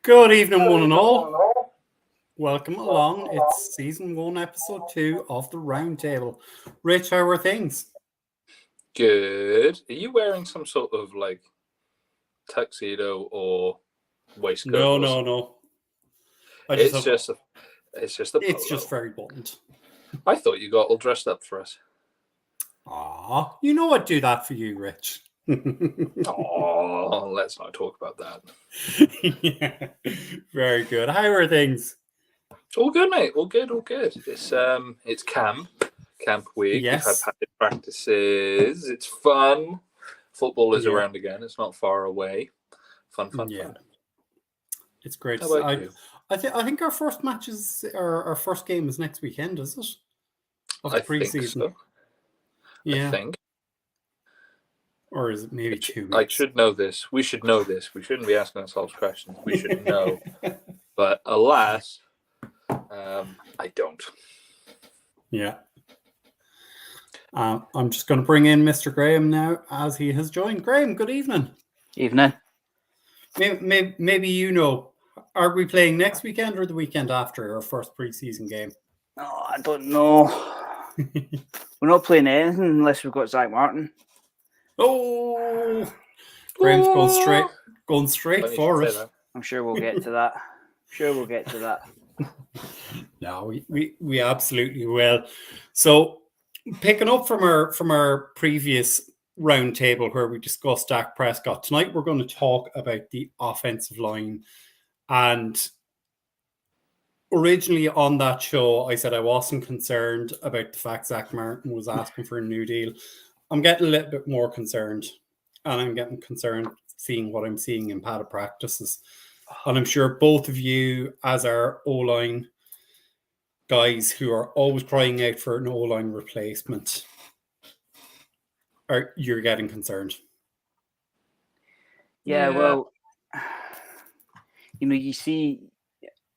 Good evening, one and all. Welcome along. It's season 1, episode 2 of the Roundtable. Rich, how are things? Good. Are you wearing some sort of tuxedo or waistcoat? No. It's just a polo. It's just very buttoned. I thought you got all dressed up for us. Ah, you know I'd do that for you, Rich. Oh, let's not talk about that. Yeah, very good. How are things? All good, mate. All good. It's camp week. Yes. We've had practices. It's fun. Football is around again. It's not far away. Fun. It's great. How about you? I think our first match is our first game is next weekend, is it? Of the preseason. Think so. Yeah. I think. Or is it maybe 2 weeks? I should know this. We should know this. We shouldn't be asking ourselves questions. We should know. But alas, I don't. Yeah. I'm just going to bring in Mr. Graham now as he has joined. Graham, good evening. Evening. Maybe you know, are we playing next weekend or the weekend after our first preseason game? Oh, I don't know. We're not playing anything unless we've got Zach Martin. Oh, Graham's going straight for it. I'm sure we'll get to that. No, we absolutely will. So, picking up from our previous roundtable where we discussed Dak Prescott, tonight we're going to talk about the offensive line. And originally on that show, I said I wasn't concerned about the fact Zach Martin was asking for a new deal. I'm getting a little bit more concerned, and I'm getting concerned seeing what I'm seeing in padded practices. And I'm sure both of you, as our O-line guys who are always crying out for an O-line replacement, you're getting concerned. Yeah, well, you see,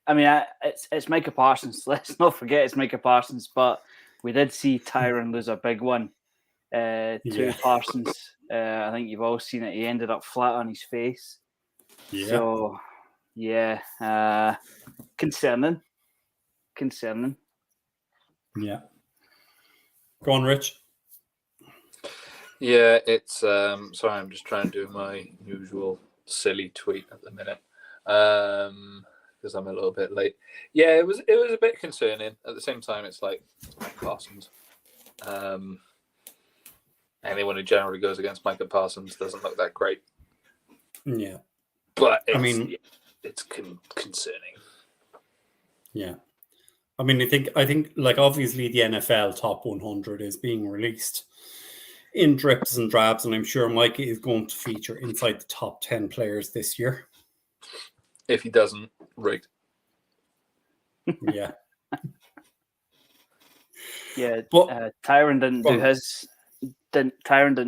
I mean, it's Micah Parsons. Let's not forget it's Micah Parsons, but we did see Tyron lose a big one to Parsons. I think you've all seen it. He ended up flat on his face. Yeah. So, concerning. Yeah. Go on, Rich. Yeah, it's sorry, I'm just trying to do my usual silly tweet at the minute because I'm a little bit late. Yeah, it was a bit concerning. At the same time, it's like Micah Parsons. Anyone who generally goes against Micah Parsons doesn't look that great. Yeah, but it's concerning. Yeah. I mean, I think, like, obviously the NFL top 100 is being released in drips and drabs, and I'm sure Micah is going to feature inside the top 10 players this year. If he doesn't, rigged. Yeah. Yeah, but Tyron didn't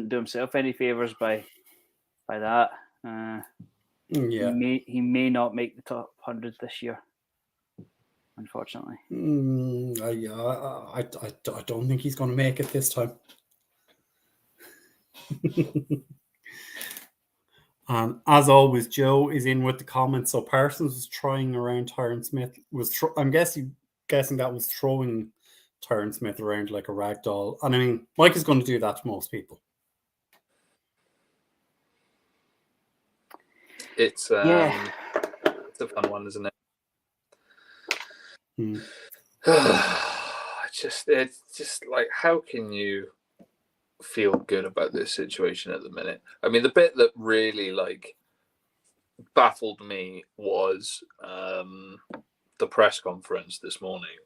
do himself any favors by that. He may not make the top 100 this year, unfortunately. I don't think he's going to make it this time. As always, Joe is in with the comments. So Parsons was trying around Tyron Smith. I'm guessing that was throwing Tyron Smith around like a rag doll. And I mean, Mike is going to do that to most people. It's it's a fun one, isn't it? It's just like, how can you feel good about this situation at the minute? I mean, the bit that really baffled me was the press conference this morning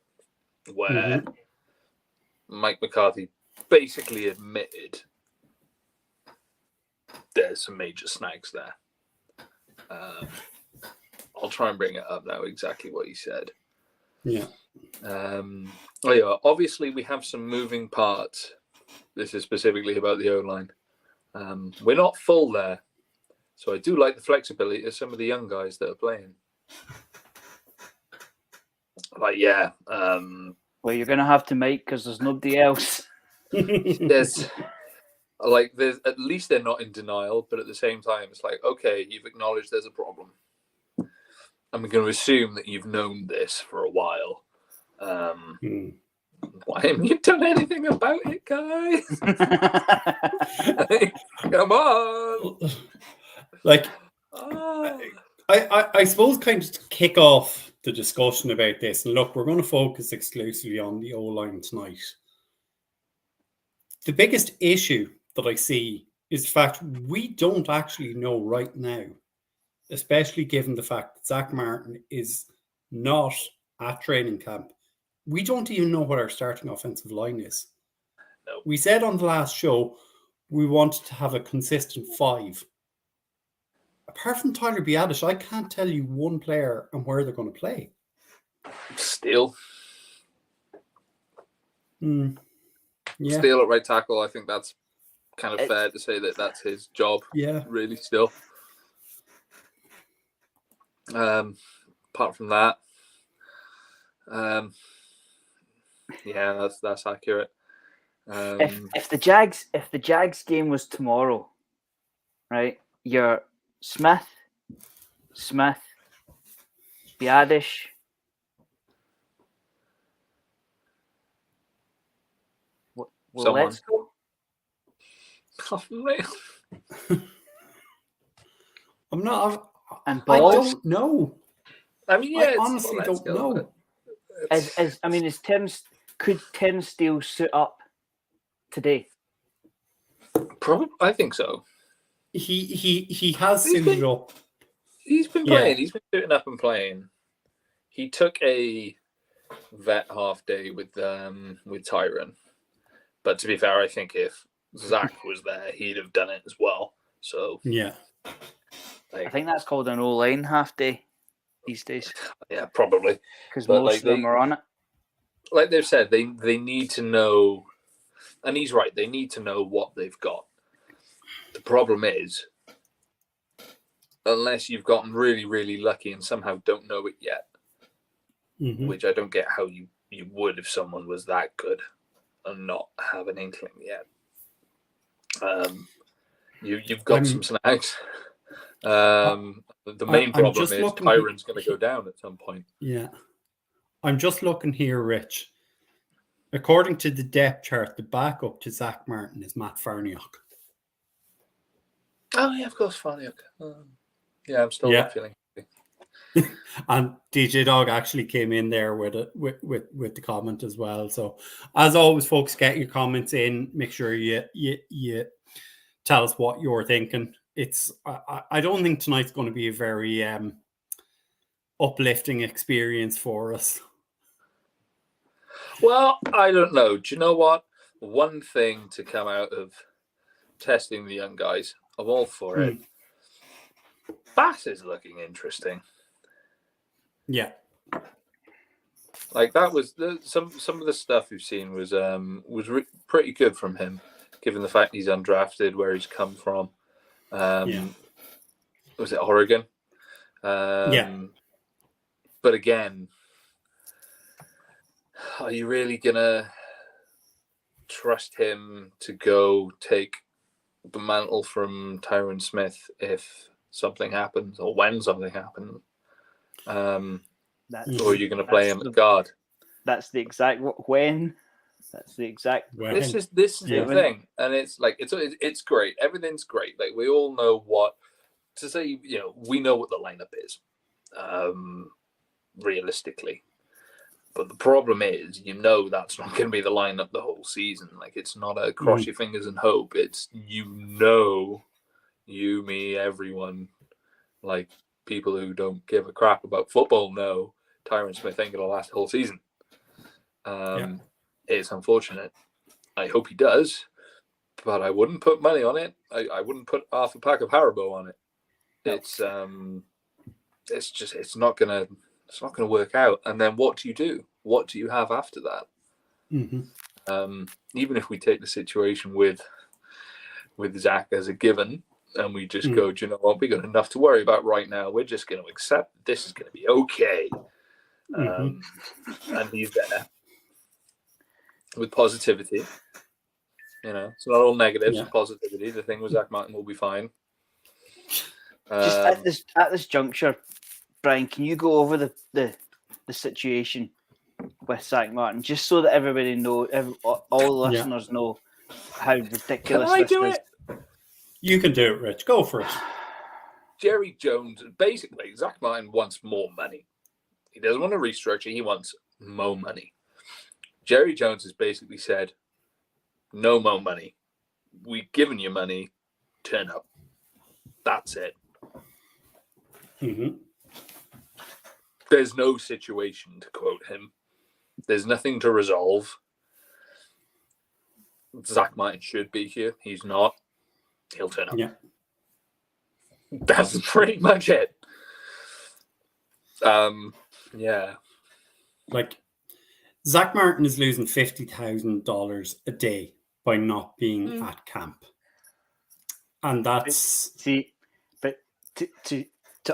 where Mike McCarthy basically admitted there's some major snags there. I'll try and bring it up now, exactly what he said. Yeah. Obviously, we have some moving parts. This is specifically about the O-line. We're not full there. So I do like the flexibility of some of the young guys that are playing. Well, you're going to have to, Mike, because there's nobody else. There's at least they're not in denial, but at the same time, it's like, okay, you've acknowledged there's a problem. I'm going to assume that you've known this for a while. Why haven't you done anything about it, guys? Come on! Like, Oh. I suppose kind of to kick off the discussion about this, and look, we're going to focus exclusively on the O-line tonight. The biggest issue that I see is the fact we don't actually know right now, especially given the fact that Zach Martin is not at training camp. We don't even know what our starting offensive line is. No. We said on the last show we wanted to have a consistent 5. Apart from Tyler Biadasz, I can't tell you one player and where they're going to play. Still. Yeah. Still at right tackle. I think that's kind of fair to say that that's his job. Yeah. Really, still. Apart from that, yeah, that's accurate. If the Jags game was tomorrow, right? You're Smith, Biadasz. Well, let's go. Oh, man. I'm not. And I balls. don't know. I mean, yeah, I honestly don't know. Could Terrence Steele suit up today? Probably, I think so. He has suited up. He's been playing. He's been suiting up and playing. He took a vet half day with Tyron. But to be fair, I think if Zach was there, he'd have done it as well. So yeah, I think that's called an O-line half day these days. Yeah, probably, because most of them are on it. Like they've said, they need to know, and he's right. They need to know what they've got. The problem is, unless you've gotten really, really lucky and somehow don't know it yet, which I don't get how you would if someone was that good and not have an inkling yet. You've got some snags. The main problem is Tyron's going to go down at some point. Yeah. I'm just looking here, Rich. According to the depth chart, the backup to Zach Martin is Matt Farniok. Oh, yeah, of course, Farniok. Yeah, I'm still not feeling happy. And DJ Dog actually came in there with the comment as well. So, as always, folks, get your comments in. Make sure you tell us what you're thinking. I don't think tonight's going to be a very uplifting experience for us. Well, I don't know. Do you know what? One thing to come out of testing the young guys, I'm all for it. Bass is looking interesting. Yeah, like that was some of the stuff we've seen was pretty good from him, given the fact he's undrafted, where he's come from. Was it Oregon? But again, are you really gonna trust him to go take the mantle from Tyron Smith if something happens or when something happens? Or are you going to play him at guard? That's the exact when. That's the exact. When. This is the thing, and it's like it's great. Everything's great. Like we all know what to say. You know, we know what the lineup is, realistically. But the problem is, that's not going to be the lineup the whole season. Like it's not a cross your fingers and hope. It's you, me, everyone, like. People who don't give a crap about football know Tyron Smith ain't going to last the whole season. It's unfortunate. I hope he does, but I wouldn't put money on it. I wouldn't put half a pack of Haribo on it. It's not going to work out. And then what do you do? What do you have after that? Even if we take the situation with Zach as a given, and we just go, do you know what? We got enough to worry about right now. We're just going to accept this is going to be okay. And he's there with positivity. It's not all negatives. Positivity. The thing with Zach Martin will be fine. Just at this juncture, Brian, can you go over the situation with Zach Martin, just so that everybody knows, all the listeners know how ridiculous Can I this do is? it? You can do it, Rich. Go for it. Jerry Jones, basically, Zach Martin wants more money. He doesn't want to restructure. He wants more money. Jerry Jones has basically said, no more money. We've given you money. Turn up. That's it. Mm-hmm. There's no situation, to quote him. There's nothing to resolve. Zach Martin should be here. He's not. He'll turn up. Yeah. That's pretty much it. Yeah. Like, Zach Martin is losing $50,000 a day by not being at camp. And that's... See, but to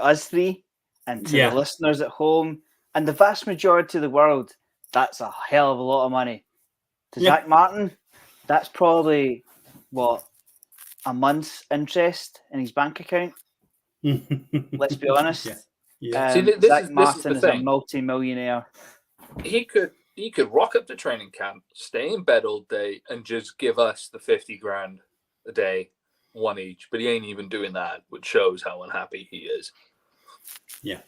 us three and to the listeners at home and the vast majority of the world, that's a hell of a lot of money. To Zach Martin, that's probably, a month's interest in his bank account. Let's be honest. See, Zach Martin is a multi-millionaire. He could rock up to training camp, stay in bed all day, and just give us the 50 grand a day, one each. But he ain't even doing that, which shows how unhappy he is. Yeah.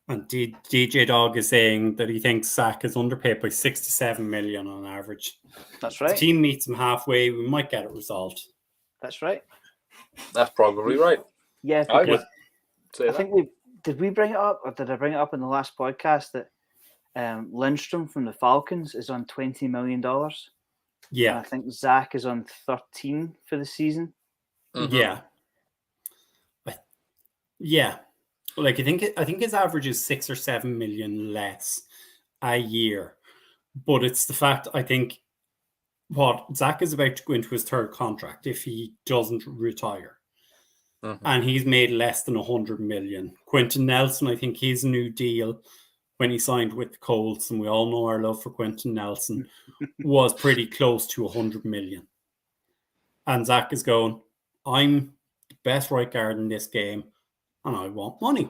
And DJ Dog is saying that he thinks Zach is underpaid by 6 to 7 million on average. That's right. If the team meets him halfway, we might get it resolved. That's right. That's probably right. Yeah, I would say I think did we bring it up, or did I bring it up in the last podcast that Lindstrom from the Falcons is on $20 million? Yeah. And I think Zach is on 13 for the season. Mm-hmm. Yeah. Yeah. Like, I think his average is 6 or 7 million less a year. But it's the fact, I think, what Zach is about to go into his third contract if he doesn't retire. Mm-hmm. And he's made less than 100 million. Quentin Nelson, I think his new deal when he signed with the Colts, and we all know our love for Quentin Nelson, was pretty close to 100 million. And Zach is going, I'm the best right guard in this game, and I want money.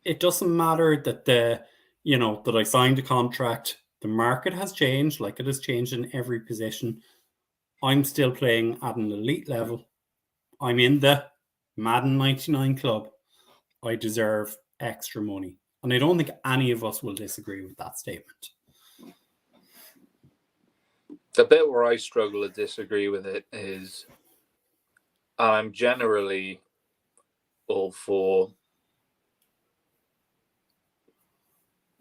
It doesn't matter that that I signed a contract. The market has changed, like it has changed in every position. I'm still playing at an elite level. I'm in the Madden 99 club. I deserve extra money. And I don't think any of us will disagree with that statement. The bit where I struggle to disagree with it is I'm generally all for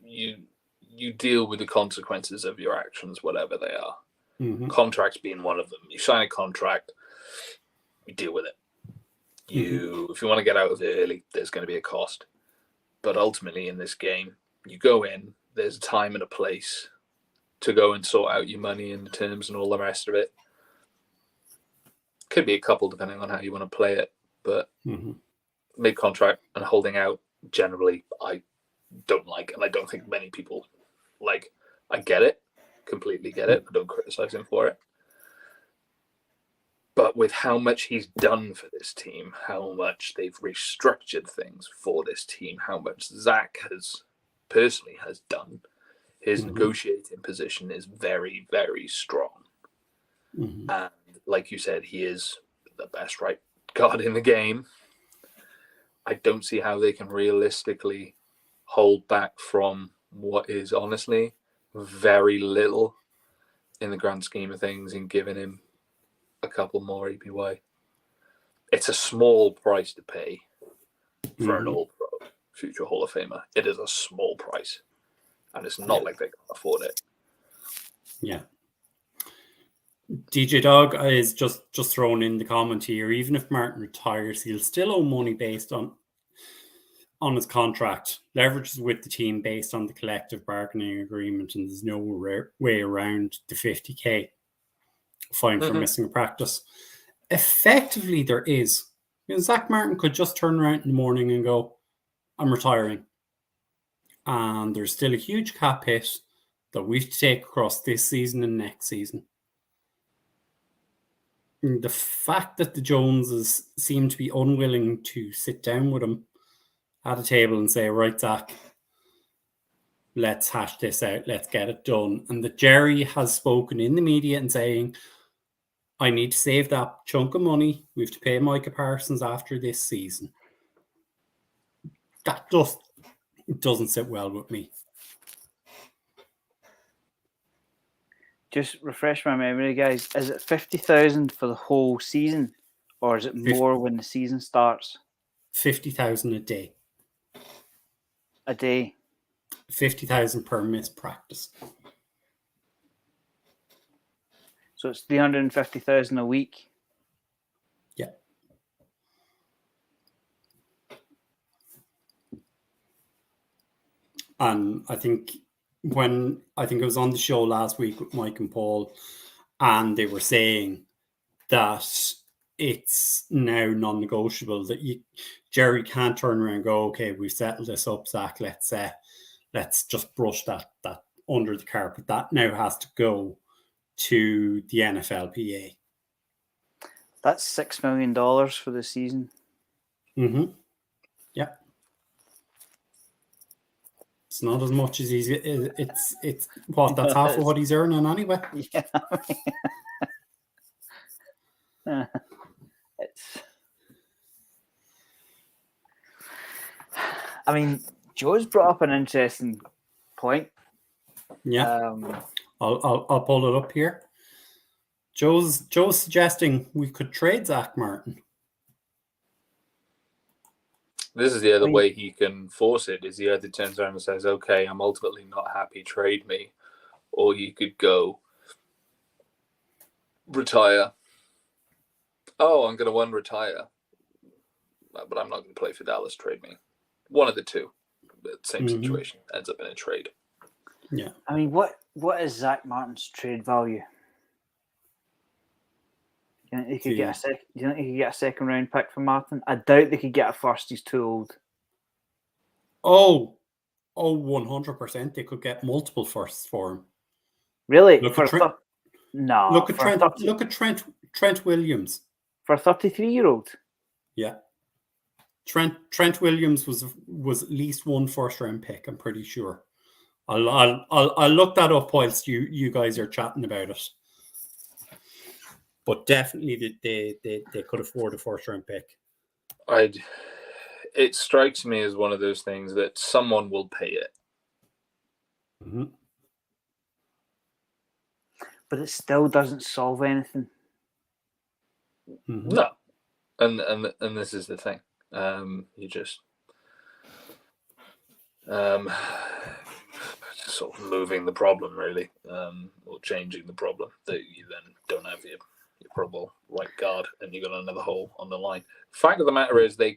you deal with the consequences of your actions, whatever they are. Mm-hmm. Contracts being one of them. You sign a contract, you deal with it. If you want to get out of it early, there's going to be a cost. But ultimately in this game, you go in, there's a time and a place to go and sort out your money and the terms and all the rest of it. Could be a couple depending on how you want to play it, but mid-contract and holding out, generally, I don't like, and I don't think many people like. I get it, completely get it. I don't criticize him for it. But with how much he's done for this team, how much they've restructured things for this team, how much Zach has done, his negotiating position is very, very strong. And like you said, he is the best right guard in the game. I don't see how they can realistically hold back from what is honestly very little in the grand scheme of things in giving him a couple more APY. It's a small price to pay for an all-pro future Hall of Famer. It is a small price, and it's not like they can afford it. Yeah. DJ Dog is just thrown in the comment here. Even if Martin retires, he'll still owe money based on his contract. Leverage is with the team based on the collective bargaining agreement, and there's no way around the 50K fine for missing a practice. Effectively, there is. Zach Martin could just turn around in the morning and go, I'm retiring. And there's still a huge cap hit that we have to take across this season and next season. The fact that the Joneses seem to be unwilling to sit down with him at a table and say, right, Zach, let's hash this out, let's get it done. And that Jerry has spoken in the media and saying, I need to save that chunk of money. We have to pay Micah Parsons after this season. That just doesn't sit well with me. Just refresh my memory, guys. Is it 50,000 for the whole season, or is it more when the season starts? 50,000 a day. A day. 50,000 per missed practice. So it's 350,000 a week. Yeah. And I think it was on the show last week with Mike and Paul, and they were saying that it's now non-negotiable, that Jerry can't turn around and go, okay, we've settled this up, Zach, let's just brush that under the carpet. That now has to go to the NFLPA. That's $6 million for the season. Mm-hmm. Yeah. It's not as much as it's what, that's half of what he's earning anyway. Yeah. I mean, Joe's brought up an interesting point. Yeah. I'll pull it up here. Joe's suggesting we could trade Zach Martin. This is the other way he can force it, is he either turns around and says, okay, I'm ultimately not happy, trade me. Or you could go, retire. Oh, I'm going to retire. But I'm not going to play for Dallas, trade me. One of the two. Same situation. Ends up in a trade. Yeah. I mean, what is Zach Martin's trade value? Do you think he could get a second round pick for Martin? I doubt they could get a first. He's too old. Oh, 100%. They could get multiple firsts for him. Really? Look at Trent Williams. For a 33-year-old? Yeah. Trent Williams was at least one first round pick, I'm pretty sure. I'll look that up whilst you guys are chatting about it. But definitely they could afford a first round pick. It strikes me as one of those things that someone will pay it. Mm-hmm. But it still doesn't solve anything. Mm-hmm. No. And this is the thing. You just sort of moving the problem, really, or changing the problem, that you then don't have your probable right guard and you got another hole on the line. Fact of the matter is, the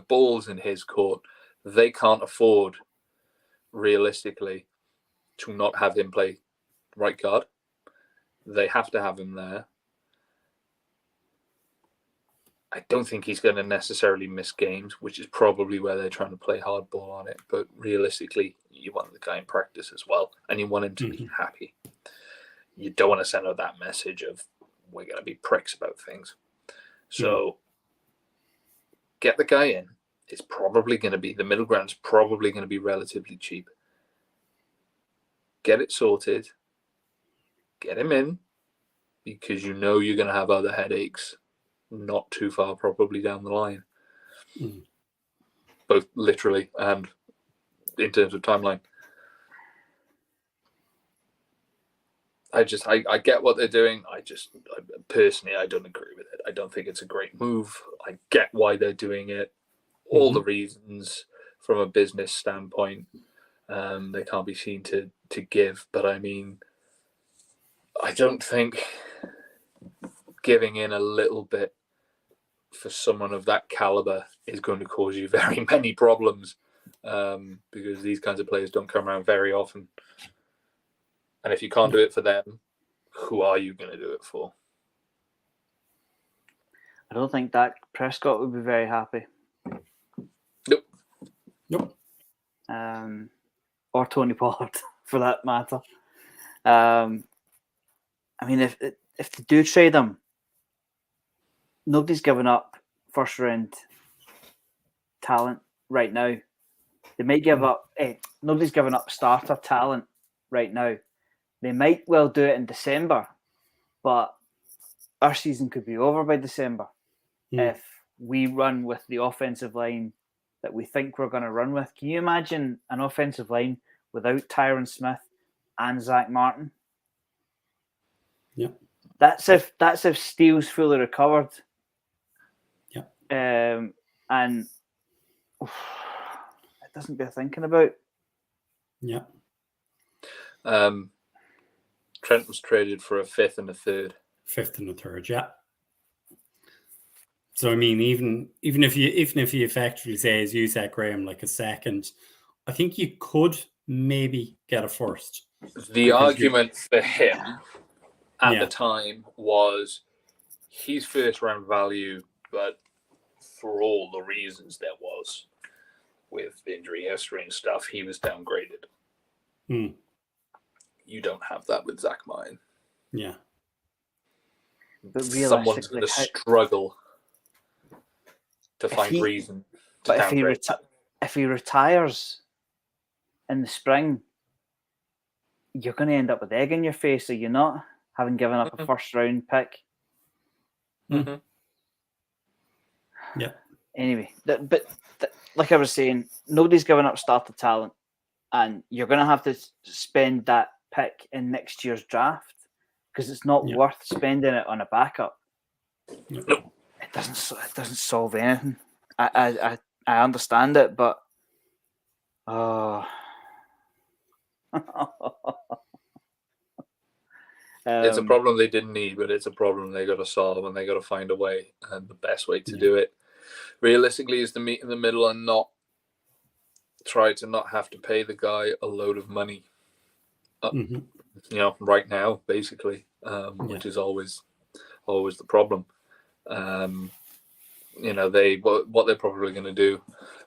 ball's in his court. They can't afford, realistically, to not have him play right guard. They have to have him there. I don't think he's going to necessarily miss games, which is probably where they're trying to play hardball on it. But realistically, you want the guy in practice as well, and you want him to be happy. You don't want to send out that message of, we're going to be pricks about things. So get the guy in. It's probably going to be, the middle ground's probably going to be relatively cheap. Get it sorted. Get him in, because you know you're going to have other headaches not too far probably down the line. Both literally and in terms of timeline. I get what they're doing. I personally don't agree with it. I don't think it's a great move. I get why they're doing it. All the reasons from a business standpoint, they can't be seen to give. But I mean, I don't think giving in a little bit for someone of that caliber is going to cause you very many problems, because these kinds of players don't come around very often. And if you can't do it for them, who are you going to do it for? I don't think Dak Prescott would be very happy. Nope. Or Tony Pollard, for that matter. I mean, if they do trade him, nobody's giving up first round talent right now. They might give up. Nobody's giving up starter talent right now. They might well do it in December, but our season could be over by December if we run with the offensive line that we think we're going to run with. Can you imagine an offensive line without Tyron Smith and Zach Martin? Yeah. That's if Steele's fully recovered. Yeah. And it doesn't bear thinking about. Yeah. Trent was traded for a 5th and a 3rd. 5th and a 3rd, yeah. So I mean, even if you effectively say, as you said, Graham, like a 2nd, I think you could maybe get a 1st. The argument for him at the time was he's 1st round value, but for all the reasons there was with injury history and stuff, he was downgraded. You don't have that with Zach Martin. Yeah. But someone's going to struggle to find reason to downgrade. If he retires in the spring, you're going to end up with egg in your face, are you not? Having given up a 1st round pick. Yeah. Anyway, but like I was saying, nobody's giving up starter talent, and you're going to have to spend that pick in next year's draft because it's not worth spending it on a backup. Nope. It doesn't solve anything. I understand it, but it's a problem they didn't need, but it's a problem they got to solve, and they got to find a way. And the best way to do it, realistically, is to meet in the middle and not try to not have to pay the guy a load of money. Right now, basically, which is always the problem. What they're probably going to do,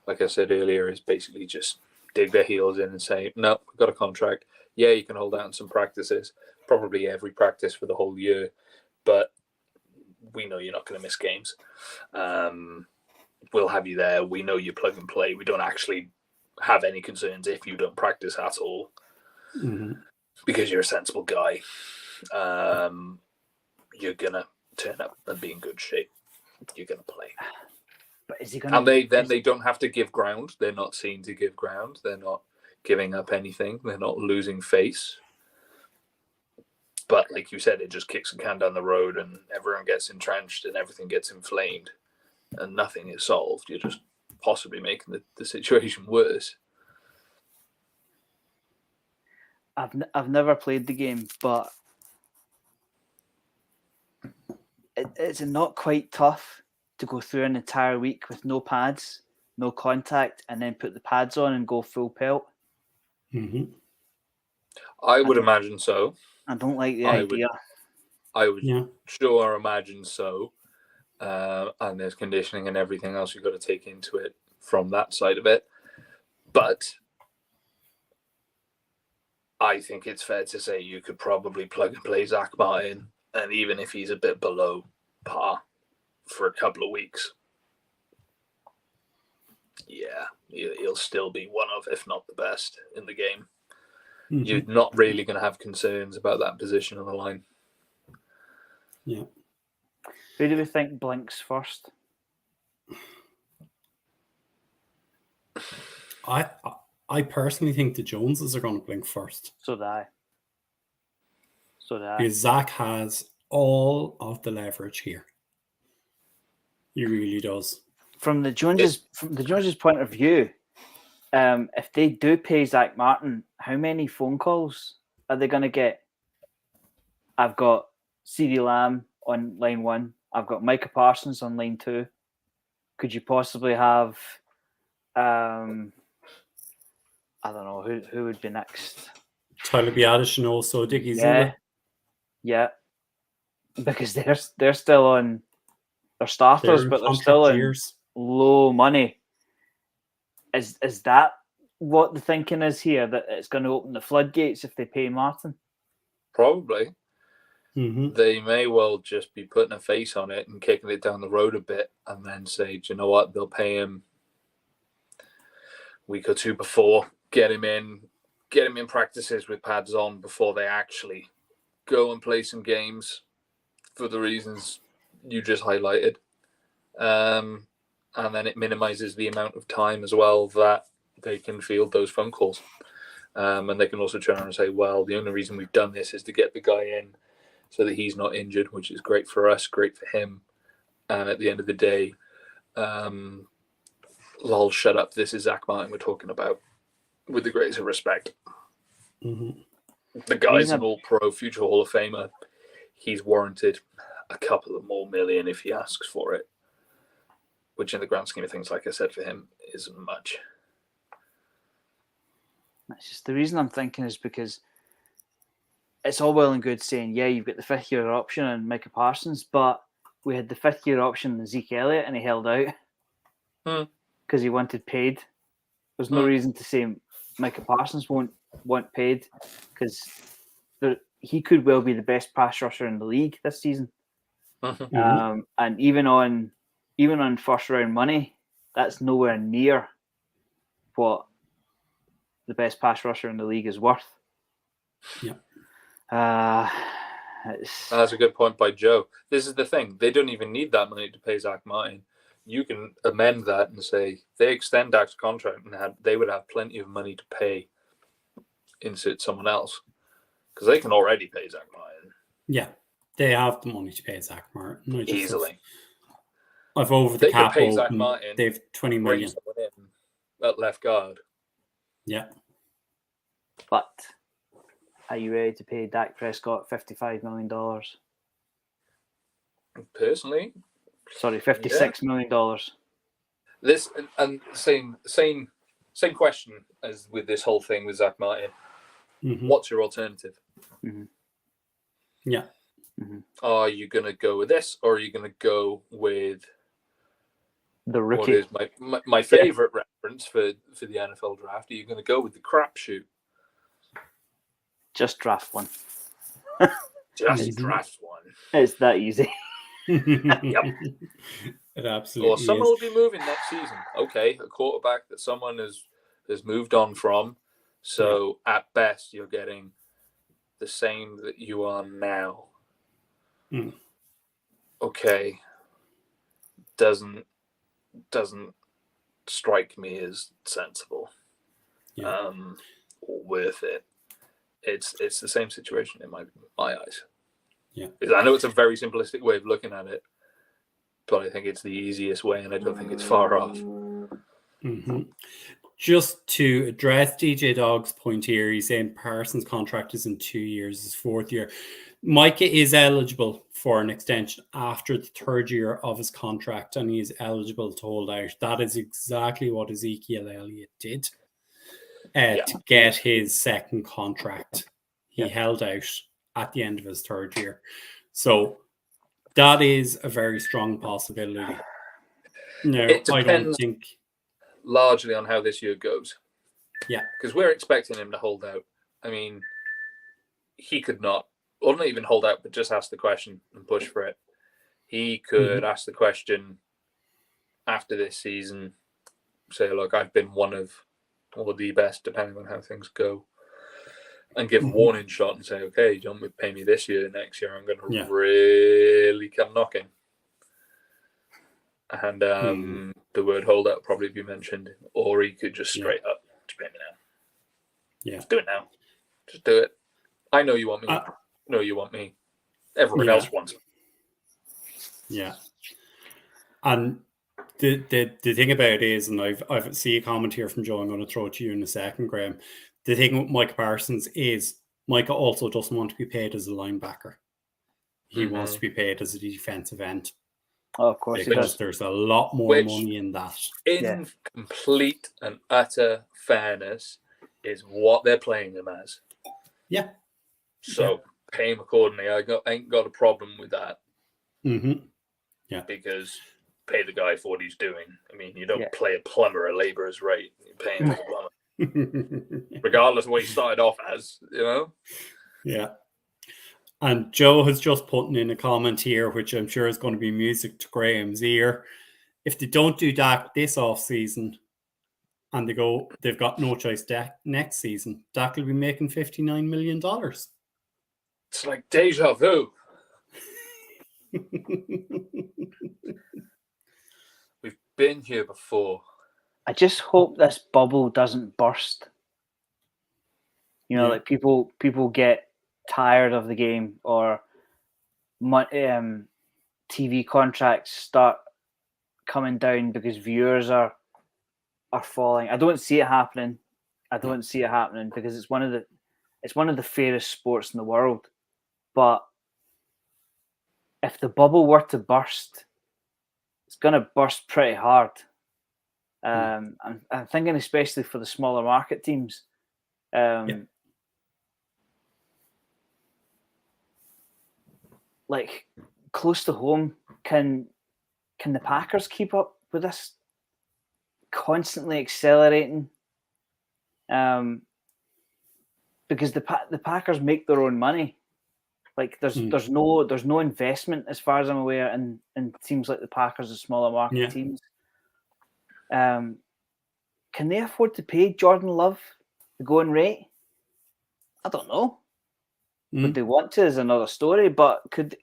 like I said earlier, is basically just dig their heels in and say, no, we've got a contract. Yeah, you can hold out in some practices, probably every practice for the whole year, but we know you're not going to miss games. We'll have you there. We know you plug and play. We don't actually have any concerns if you don't practice at all, because you're a sensible guy. You're going to turn up and be in good shape. You're going to play. But is he going to? And they don't have to give ground. They're not seen to give ground. They're not giving up anything. They're not losing face. But like you said, it just kicks a can down the road, and everyone gets entrenched, and everything gets inflamed, and nothing is solved. You're just possibly making the situation worse. I've never played the game, but it's not quite tough to go through an entire week with no pads, no contact, and then put the pads on and go full pelt. I would imagine so. I don't like the idea. I would sure imagine so. And there's conditioning and everything else you've got to take into it from that side of it. But I think it's fair to say you could probably plug and play Zach Martin, and even if he's a bit below par for a couple of weeks, he'll still be one of, if not the best in the game. You're not really going to have concerns about that position on the line. Yeah. Who do we think blinks first? I personally think the Joneses are going to blink first. So do I. Because Zach has all of the leverage here. He really does. From the Joneses point of view, if they do pay Zach Martin, how many phone calls are they going to get? I've got CeeDee Lamb on line 1. I've got Micah Parsons on line 2. Could you possibly have, I don't know, who would be next? Tyler Biadasz and also Diggy Zula. Yeah. Because they're still on, they're starters, but they're still in low money. Is that what the thinking is here? That it's going to open the floodgates if they pay Martin? Probably. they may well just be putting a face on it and kicking it down the road a bit and then say, do you know what, they'll pay him a week or two before, get him in practices with pads on before they actually go and play some games for the reasons you just highlighted. And then it minimizes the amount of time as well that they can field those phone calls. And they can also turn around and say, well, the only reason we've done this is to get the guy in so that he's not injured, which is great for us, great for him. And at the end of the day, lol, shut up. This is Zach Martin we're talking about, with the greatest of respect. The guy's an all-pro, future Hall of Famer. He's warranted a couple of more million if he asks for it, which in the grand scheme of things, like I said, for him isn't much. That's just the reason I'm thinking is because it's all well and good saying, yeah, you've got the 5th-year option on Micah Parsons, but we had the 5th-year option on Zeke Elliott and he held out because he wanted paid. There's no reason to say Micah Parsons won't want paid because he could well be the best pass rusher in the league this season. And even on first-round money, that's nowhere near what the best pass rusher in the league is worth. Yeah. That's a good point by Joe. This is the thing. They don't even need that money to pay Zach Martin. You can amend that and say they extend Dak's contract and they would have plenty of money to pay insert someone else because they can already pay Zach Martin. Yeah, they have the money to pay Zach Martin. Easily. I've over the cap pay Zach Martin. They've 20 million. At left guard. Yeah. But are you ready to pay Dak Prescott $55 million? Personally? Sorry, $56 million. This and same question as with this whole thing with Zach Martin. What's your alternative? Yeah. Are you going to go with this, or are you going to go with the rookie? What is my favorite reference for the NFL draft? Are you going to go with the crapshoot? Just draft one. Just draft one. It's that easy. Yep. It absolutely Or someone is. will be moving next season. Okay, a quarterback that someone has moved on from. So at best, you're getting the same that you are now. Okay, doesn't strike me as sensible. Or worth it. It's the same situation in my eyes. Yeah, I know it's a very simplistic way of looking at it, but I think it's the easiest way, and I don't think it's far off. Just to address DJ Dog's point here, he's saying Parsons' contract is in 2 years, his 4th year. Micah is eligible for an extension after the 3rd year of his contract, and he is eligible to hold out. That is exactly what Ezekiel Elliott did to get his 2nd contract. He held out at the end of his 3rd year. So that is a very strong possibility. No, I don't think... largely on how this year goes. Yeah. Because we're expecting him to hold out. I mean, he could not even hold out, but just ask the question and push for it. He could ask the question after this season, say, look, I've been one of the best, depending on how things go, and give a warning shot and say, okay, you don't pay me this year, next year I'm going to really come knocking. And the word holdout will probably be mentioned, or he could just straight up, just pay me now. Yeah. Just do it now. Just do it. I know you want me. No, you want me. Everyone else wants me. Yeah. And the thing about it is, and I've seen a comment here from Joe, I'm going to throw it to you in a second, Graham. The thing with Micah Parsons is Micah also doesn't want to be paid as a linebacker. He wants to be paid as a defensive end. Oh, of course, because there's a lot more money in that. In complete and utter fairness, is what they're playing him as. Yeah. So pay him accordingly. I ain't got a problem with that. Yeah. Because pay the guy for what he's doing. I mean, you don't play a plumber a labourer's rate. You pay him as a plumber. Regardless of what he started off as, you know? Yeah. And Joe has just put in a comment here, which I'm sure is going to be music to Graham's ear. If they don't do Dak this off season, and they've got no choice next season, Dak will be making $59 million. It's like deja vu. We've been here before. I just hope this bubble doesn't burst. Like people get tired of the game, or TV contracts start coming down because viewers are falling. I don't see it happening. Because it's one of the fairest sports in the world. But if the bubble were to burst, it's going to burst pretty hard. I'm thinking especially for the smaller market teams. Like close to home, can the Packers keep up with this constantly accelerating? Because the Packers make their own money. Like there's no investment as far as I'm aware in teams like the Packers and smaller market teams. Can they afford to pay Jordan Love the going rate? I don't know. Would they want to is another story, but could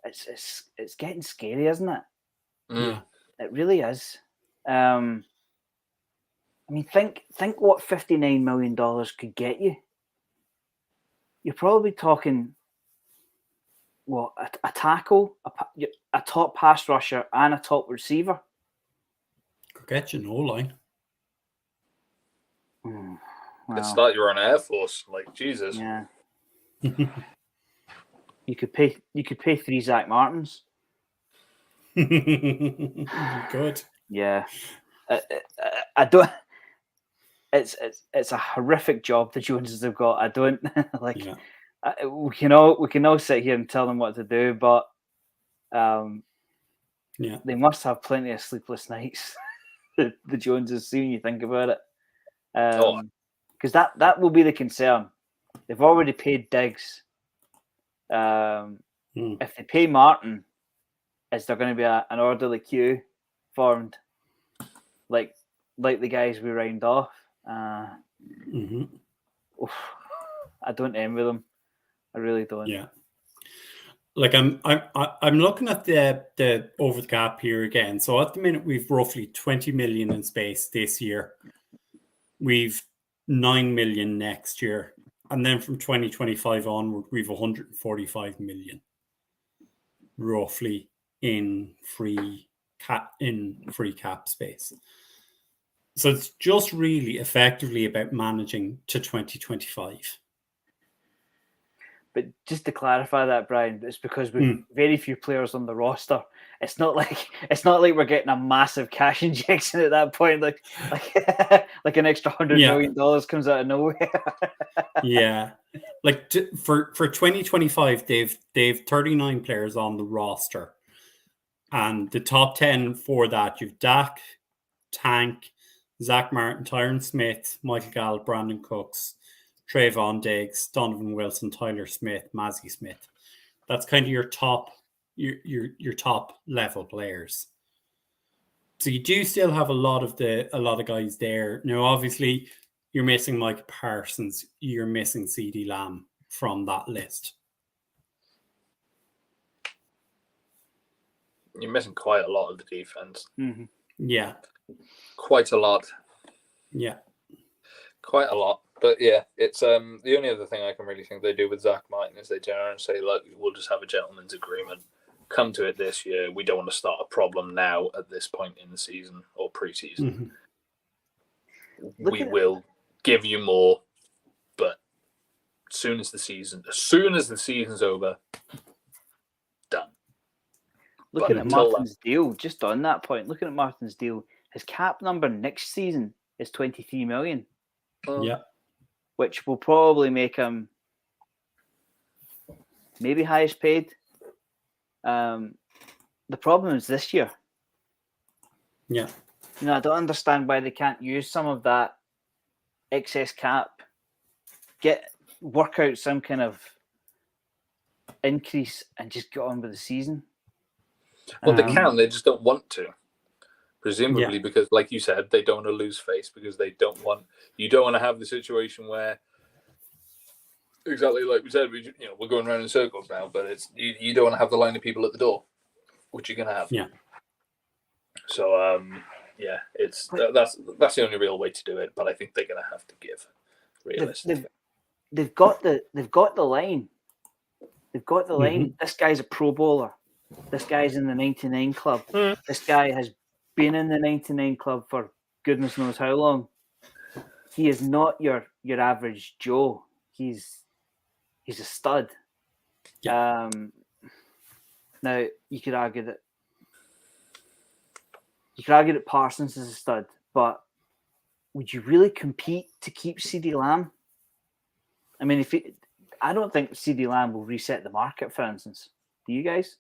it's getting scary, isn't it? Yeah, it really is. I mean, think what $59 million could get you. You're probably talking a tackle, a top pass rusher, and a top receiver. Could get you no line. Could start your own Air Force, like Jesus. Yeah. You could pay 3 Zach Martins. Good. Yeah. I don't. It's a horrific job the Joneses have got. I don't like. Yeah. We can all sit here and tell them what to do, but they must have plenty of sleepless nights. the Joneses, see when you think about it. Because that will be the concern. They've already paid Diggs. If they pay Martin, is there going to be an orderly queue formed, like the guys we round off? I don't envy them. I really don't. Yeah. Like I'm looking at the over the gap here again. So at the minute we've roughly 20 million in space this year. We've 9 million next year, and then from 2025 onward, we've 145 million, roughly in free cap space. So it's just really effectively about managing to 2025. But just to clarify that, Brian, it's because we've very few players on the roster. It's not like we're getting a massive cash injection at that point, like an extra $100 million comes out of nowhere. Yeah, like for 2025, they've 39 players on the roster, and the top 10 for that you've Dak, Tank, Zach Martin, Tyron Smith, Michael Gallup, Brandon Cooks, Trayvon Diggs, Donovan Wilson, Tyler Smith, Mazzie Smith. That's kind of your top level players. So you do still have a lot of guys there. Now, obviously, you're missing Micah Parsons, you're missing CeeDee Lamb from that list. You're missing quite a lot of the defense. Mm-hmm. Yeah. Quite a lot. Yeah. Quite a lot. But yeah, it's the only other thing I can really think they do with Zach Martin is they turn around and say, look, we'll just have a gentleman's agreement. Come to it this year. We don't want to start a problem now at this point in the season or preseason. We will give you more, but as soon as the season's over, done. Looking at Martin's deal, just on that point, his cap number next season is 23 million. Yeah. Which will probably make him maybe highest paid. The problem is this year. Yeah. I don't understand why they can't use some of that excess cap. Get work out some kind of increase and just get on with the season. Well, they can. They just don't want to. Presumably because, like you said, they don't want to lose face because you don't want to have the situation where, exactly like we said, we're going around in circles now, but it's you don't want to have the line of people at the door, which you're going to have. Yeah. So, that's the only real way to do it, but I think they're going to have to give, realistically. They've got the line. They've got the line. This guy's a Pro Bowler. This guy's in the 99 club. This guy has been in the 99 club for goodness knows how long. He is not your average Joe. He's a stud. Yeah. Now you could argue that Parsons is a stud, but would you really compete to keep CeeDee Lamb? I mean, I don't think CeeDee Lamb will reset the market, for instance. Do you guys?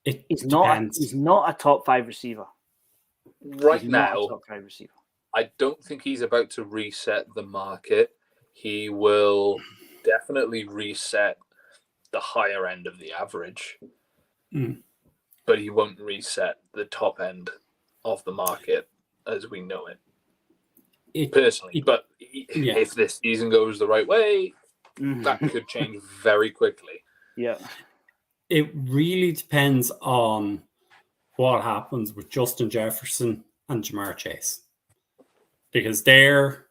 He's not a top 5 receiver. Right now, top 5 receiver. I don't think he's about to reset the market. He will definitely reset the higher end of the average, but he won't reset the top end of the market as we know it personally. But if this season goes the right way, that could change very quickly. Yeah. It really depends on what happens with Justin Jefferson and Jamar Chase, because they're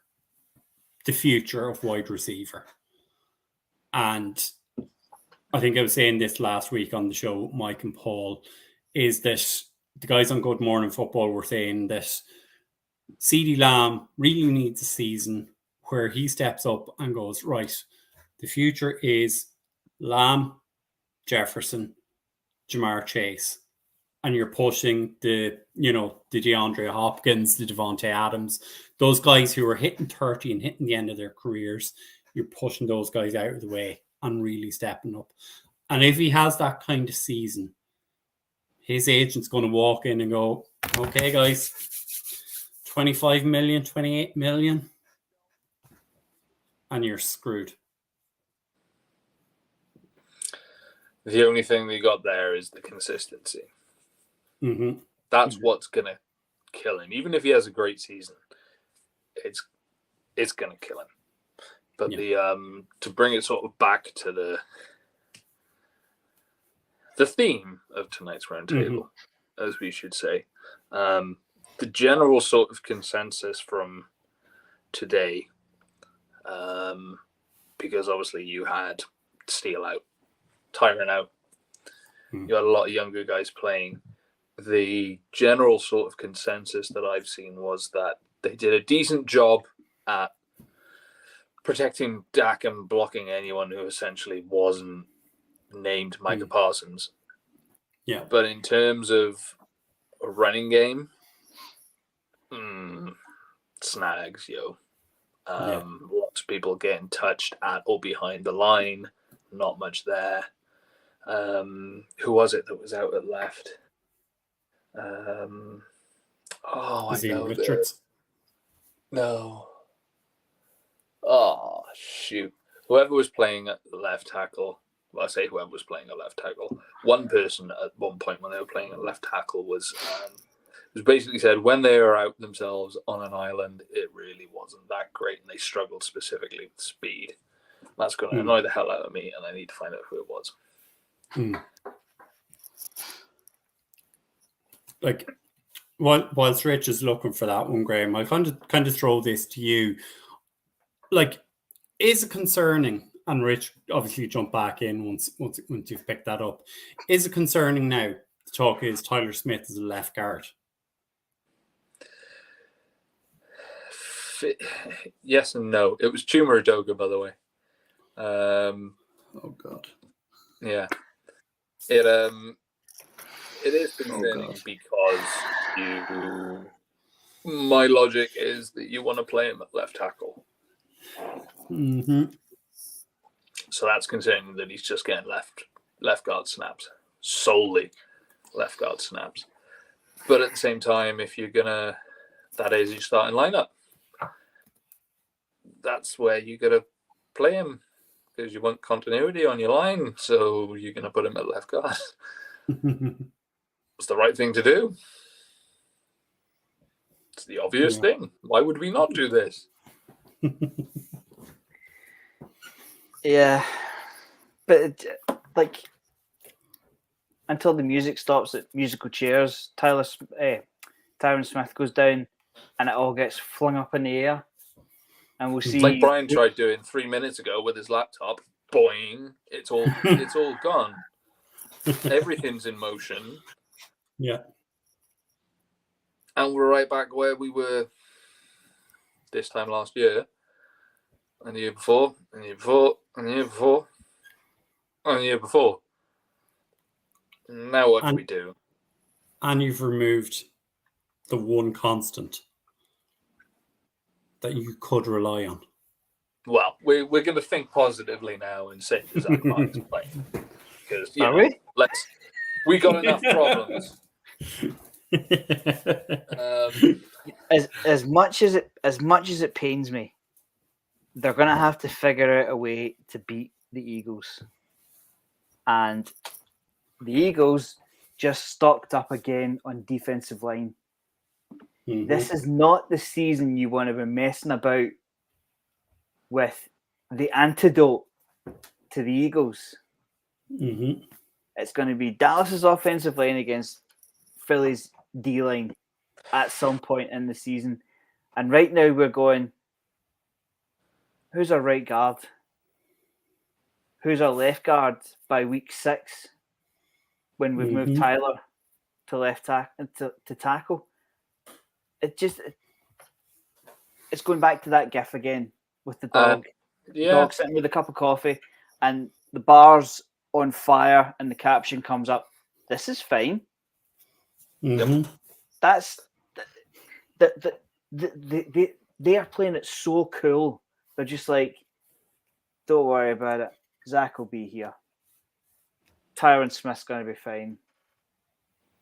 the future of wide receiver. And I think I was saying this last week on the show, Mike and Paul, is that the guys on Good Morning Football were saying that CeeDee Lamb really needs a season where he steps up and goes, right, the future is Lamb, Jefferson, Jamar Chase, and you're pushing the DeAndre Hopkins, the Devontae Adams, those guys who are hitting 30 and hitting the end of their careers. You're pushing those guys out of the way and really stepping up. And if he has that kind of season, his agent's going to walk in and go, okay, guys, 25 million, 28 million, and you're screwed. The only thing we got there is the consistency. That's what's going to kill him. Even if he has a great season, it's going to kill him. But to bring it sort of back to the theme of tonight's roundtable, as we should say, the general sort of consensus from today, because obviously you had Steele out, Tyron out. You had a lot of younger guys playing. The general sort of consensus that I've seen was that they did a decent job at protecting Dak and blocking anyone who essentially wasn't named Micah Parsons. Yeah. But in terms of a running game, snags, lots of people getting touched at or behind the line. Not much there. Who was it that was out at left? I know Richards. No. Oh, shoot. Whoever was playing at left tackle, well, I say whoever was playing at left tackle, one person at one point when they were playing at left tackle was basically said when they were out themselves on an island, it really wasn't that great, and they struggled specifically with speed. That's going to annoy the hell out of me, and I need to find out who it was. Like, whilst Rich is looking for that one, Graham, I'll kind of throw this to you. Like, is it concerning? And Rich, obviously, jump back in once you've picked that up. Is it concerning now? The talk is Tyler Smith is a left guard. Yes and no. It was Chuma Udoka, by the way. Oh God. Yeah. It is concerning because my logic is that you want to play him at left tackle. So that's concerning that he's just getting left guard snaps, solely left guard snaps. But at the same time, if you're gonna, that is your starting lineup. that's where you got to play him because you want continuity on your line. So you're going to put him at left guard. It's the right thing to do. It's the obvious thing. Why would we not do this? Yeah, but until the music stops at musical chairs, Tyron Smith goes down, and it all gets flung up in the air, and we'll see. Like Brian tried doing 3 minutes ago with his laptop. Boing! It's all gone. Everything's in motion. Yeah. And we're right back where we were this time last year, and the year before, and the year before, and the year before, and the year before. Now what do we do? And you've removed the one constant that you could rely on. Well, we're going to think positively now and say Zach Martin's playing. Because, we got enough problems. As much as it pains me, they're going to have to figure out a way to beat the Eagles, and the Eagles just stocked up again on defensive line. Mm-hmm. This is not the season you want to be messing about with the antidote to the Eagles. Mm-hmm. It's going to be Dallas's offensive line against Philly's D-line at some point in the season. And right now we're going, who's our right guard? Who's our left guard by week 6 when we've moved Tyler to left to tackle? It's going back to that gif again with the dog. Dog sitting with a cup of coffee and the bar's on fire and the caption comes up, "This is fine." Mm-hmm. That's they are playing it so cool. They're just like, don't worry about it. Zach will be here. Tyron Smith's going to be fine.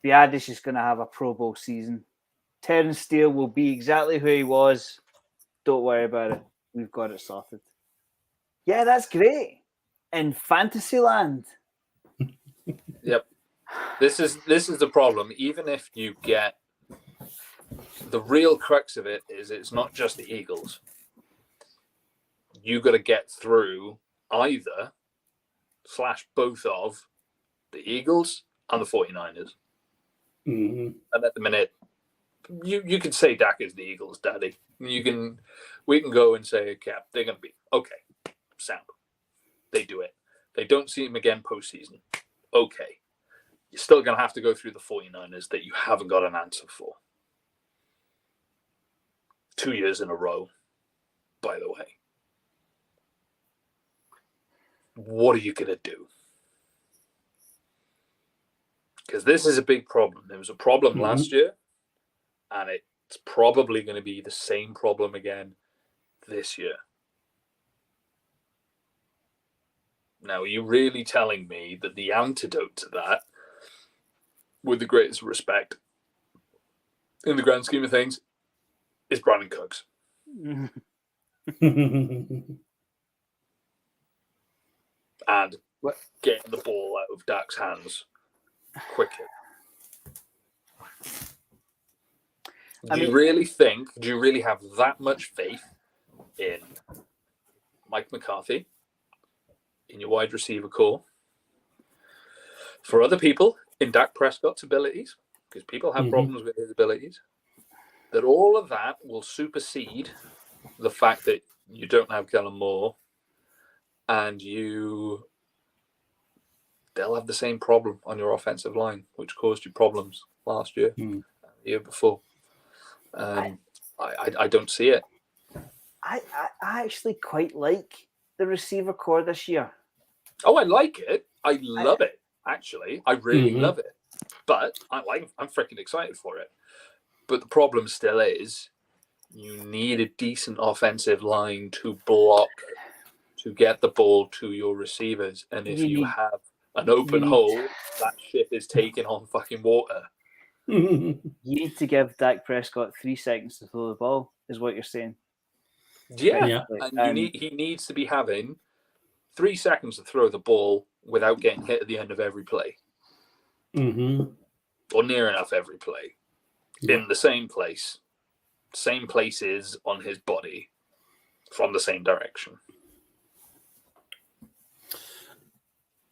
Biadish is going to have a Pro Bowl season. Terrence Steele will be exactly who he was. Don't worry about it. We've got it sorted. Yeah, that's great. In Fantasyland. Yep. This is the problem. Even if you get the real crux of it is it's not just the Eagles. You got to get through either / both of the Eagles and the 49ers. Mm-hmm. And at the minute, you can say Dak is the Eagles' daddy. We can go and say, okay, they're going to be okay. Sound. They do it. They don't see him again postseason. Okay. You're still going to have to go through the 49ers that you haven't got an answer for. 2 years in a row, by the way. What are you going to do? Because this is a big problem. There was a problem last year, and it's probably going to be the same problem again this year. Now, are you really telling me that the antidote to that, with the greatest respect, in the grand scheme of things, is Brandon Cooks? And getting the ball out of Dak's hands quickly. Do you really have that much faith in Mike McCarthy, in your wide receiver core, for other people, in Dak Prescott's abilities, because people have problems with his abilities, that all of that will supersede the fact that you don't have Kellen Moore and they'll have the same problem on your offensive line, which caused you problems last year, the year before. I don't see it. I actually quite like the receiver core this year. Oh, I like it. I love it, actually. I really love it. But I'm freaking excited for it. But the problem still is you need a decent offensive line to block, to get the ball to your receivers. And if you have an open hole, that ship is taking on fucking water. You need to give Dak Prescott 3 seconds to throw the ball, is what you're saying. Yeah. And he needs to be having 3 seconds to throw the ball without getting hit at the end of every play. Or near enough every play. In the same place. Same places on his body. From the same direction.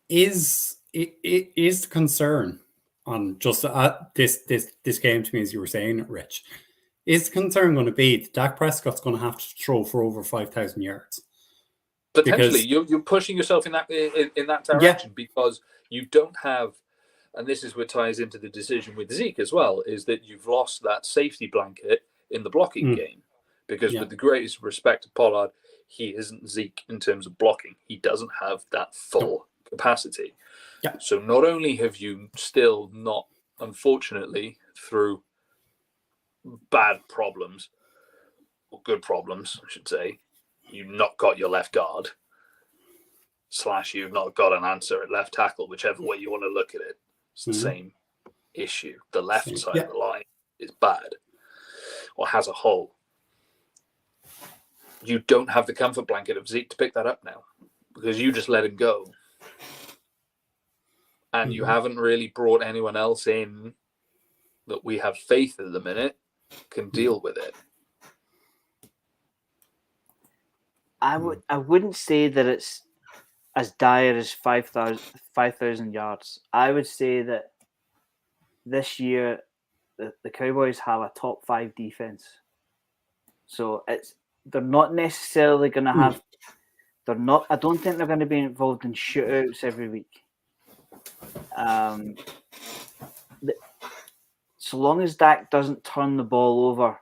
Is the concern on just this game to me, as you were saying, Rich, is the concern going to be that Dak Prescott's going to have to throw for over 5,000 yards? Potentially, you're pushing yourself in that direction because you don't have, and this is what ties into the decision with Zeke as well, is that you've lost that safety blanket in the blocking game. Because with the greatest respect to Pollard, he isn't Zeke in terms of blocking. He doesn't have that full capacity. So not only have you still not, unfortunately, through bad problems, or good problems, I should say, you've not got your left guard, / you've not got an answer at left tackle, whichever way you want to look at it. It's the same issue. The left side of the line is bad or has a hole. You don't have the comfort blanket of Zeke to pick that up now because you just let him go. And you haven't really brought anyone else in that we have faith at the minute can deal with it. I wouldn't say that it's as dire as 5,000 yards. I would say that this year the Cowboys have a top 5 defense. So they're not necessarily going to have. They're not. I don't think they're going to be involved in shootouts every week. So long as Dak doesn't turn the ball over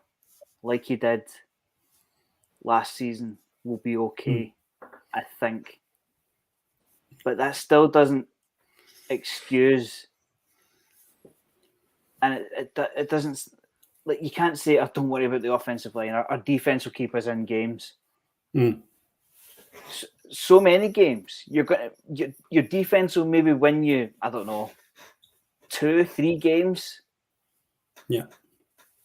like he did last season, we'll be okay, I think. But that still doesn't excuse, and it doesn't. Like, you can't say, "Oh, don't worry about the offensive line. Our defense will keep us in games." So many games, your defense will maybe win you, I don't know, 2-3 games. Yeah.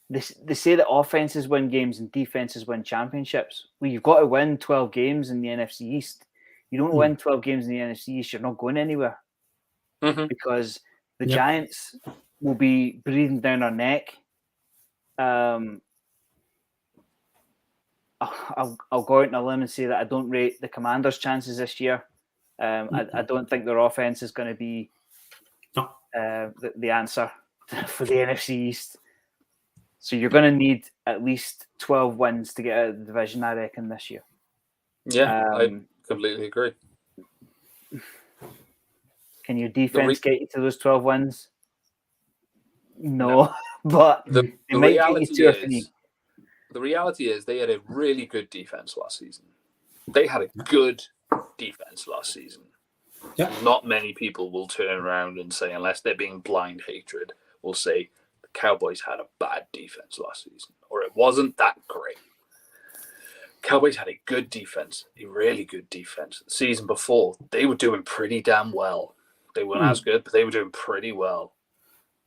They say that offenses win games and defenses win championships. Well, you've got to win 12 games in the NFC East. You don't win 12 games in the NFC East, you're not going anywhere. Because the Giants will be breathing down our neck. I'll go out on a limb and say that I don't rate the Commanders' chances this year. I don't think their offense is going to be the answer for the NFC East. So you're going to need at least 12 wins to get out of the division, I reckon, this year. Yeah, I completely agree. Can your defense get you to those 12 wins? No. But the might get you 2 or 3. The reality is they had a really good defense last season. They had a good defense last season. Not many people will turn around and say, unless they're being blind hatred, will say the Cowboys had a bad defense last season, or it wasn't that great. Cowboys had a good defense, a really good defense. The season before, they were doing pretty damn well. They weren't as good, but they were doing pretty well.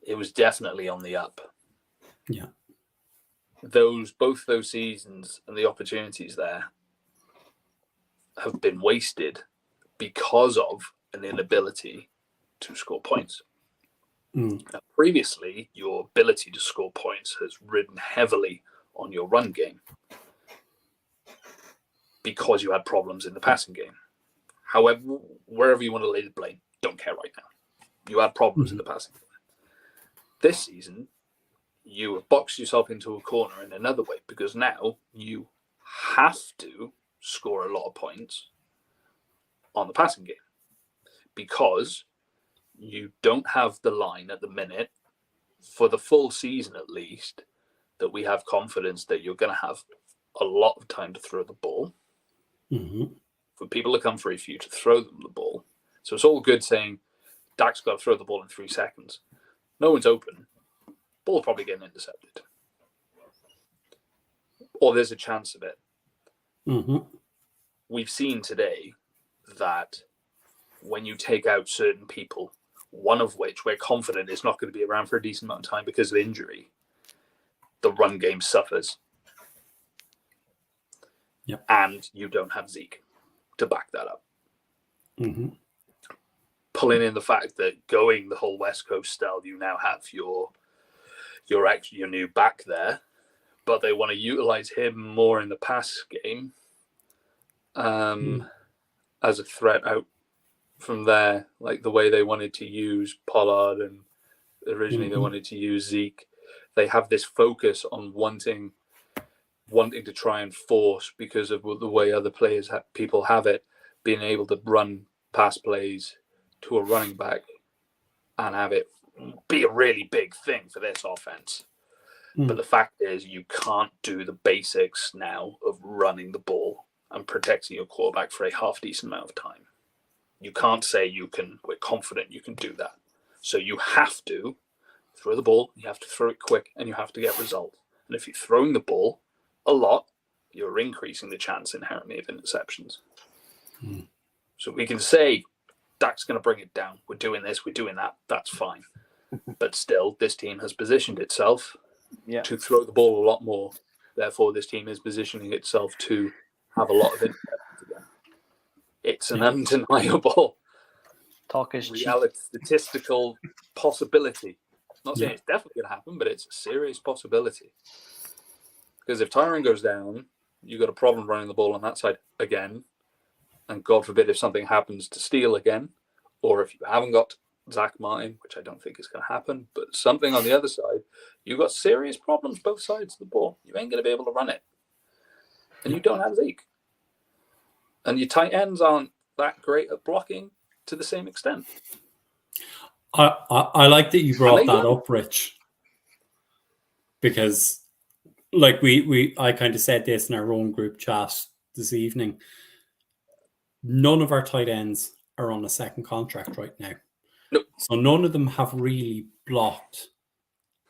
It was definitely on the up. Yeah. Both those seasons and the opportunities there have been wasted because of an inability to score points. Now, previously, your ability to score points has ridden heavily on your run game because you had problems in the passing game. However, wherever you want to lay the blame, don't care right now. You had problems in the passing game. This season, you have boxed yourself into a corner in another way because now you have to score a lot of points on the passing game because you don't have the line at the minute for the full season, at least, that we have confidence that you're going to have a lot of time to throw the ball for people to come free for you to throw them the ball. So it's all good saying Dak's got to throw the ball in 3 seconds. No one's open. Ball probably getting intercepted. Or there's a chance of it. We've seen today that when you take out certain people, one of which we're confident is not going to be around for a decent amount of time because of injury, the run game suffers. Yep. And you don't have Zeke to back that up. Mm-hmm. Pulling in the fact that going the whole West Coast style, you now have your new back there, but they want to utilize him more in the pass game as a threat out from there, like the way they wanted to use Pollard and originally they wanted to use Zeke. They have this focus on wanting to try and force, because of the way other people have it, being able to run pass plays to a running back and have it be a really big thing for this offense. But the fact is, you can't do the basics now of running the ball and protecting your quarterback for a half decent amount of time. You can't say we're confident you can do that. So you have to throw the ball, you have to throw it quick, and you have to get results. And if you're throwing the ball a lot, you're increasing the chance inherently of interceptions. So we can say, Dak's going to bring it down. We're doing this, we're doing that. That's fine. But still, this team has positioned itself to throw the ball a lot more. Therefore, this team is positioning itself to have a lot of interceptions again. It's an undeniable reality, statistical possibility. Not saying it's definitely going to happen, but it's a serious possibility. Because if Tyron goes down, you've got a problem running the ball on that side again. And God forbid if something happens to Steele again, or if you haven't got Zach Martin, which I don't think is going to happen, but something on the other side, you've got serious problems both sides of the ball. You ain't going to be able to run it. And you don't have Zeke. And your tight ends aren't that great at blocking to the same extent. I like that you brought that up, Rich, because like I kind of said this in our own group chat this evening. None of our tight ends are on a second contract right now. Nope. So none of them have really blocked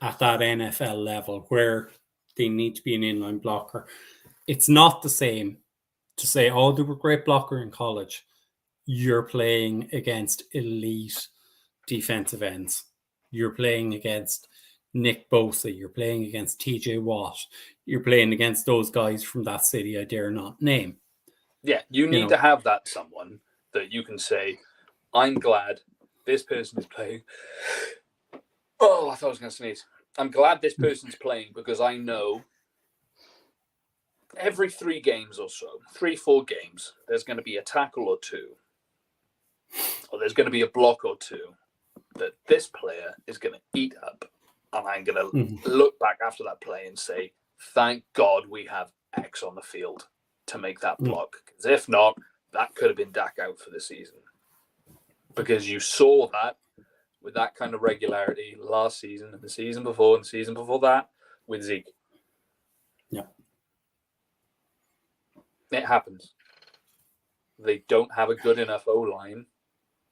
at that NFL level where they need to be an inline blocker. It's not the same to say, oh, they were a great blocker in college. You're playing against elite defensive ends. You're playing against Nick Bosa. You're playing against TJ Watt. You're playing against those guys from that city I dare not name. Yeah, you need to have that someone that you can say, I'm glad this person is playing. Oh, I thought I was going to sneeze. I'm glad this person's playing because I know every 3 games or so, 3-4 games, there's going to be a tackle or two, or there's going to be a block or two that this player is going to eat up. And I'm going to look back after that play and say, thank God we have X on the field to make that block. Because if not, that could have been Dak out for the season. Because you saw that with that kind of regularity last season and the season before and the season before that with Zeke. Yeah. It happens. They don't have a good enough O-line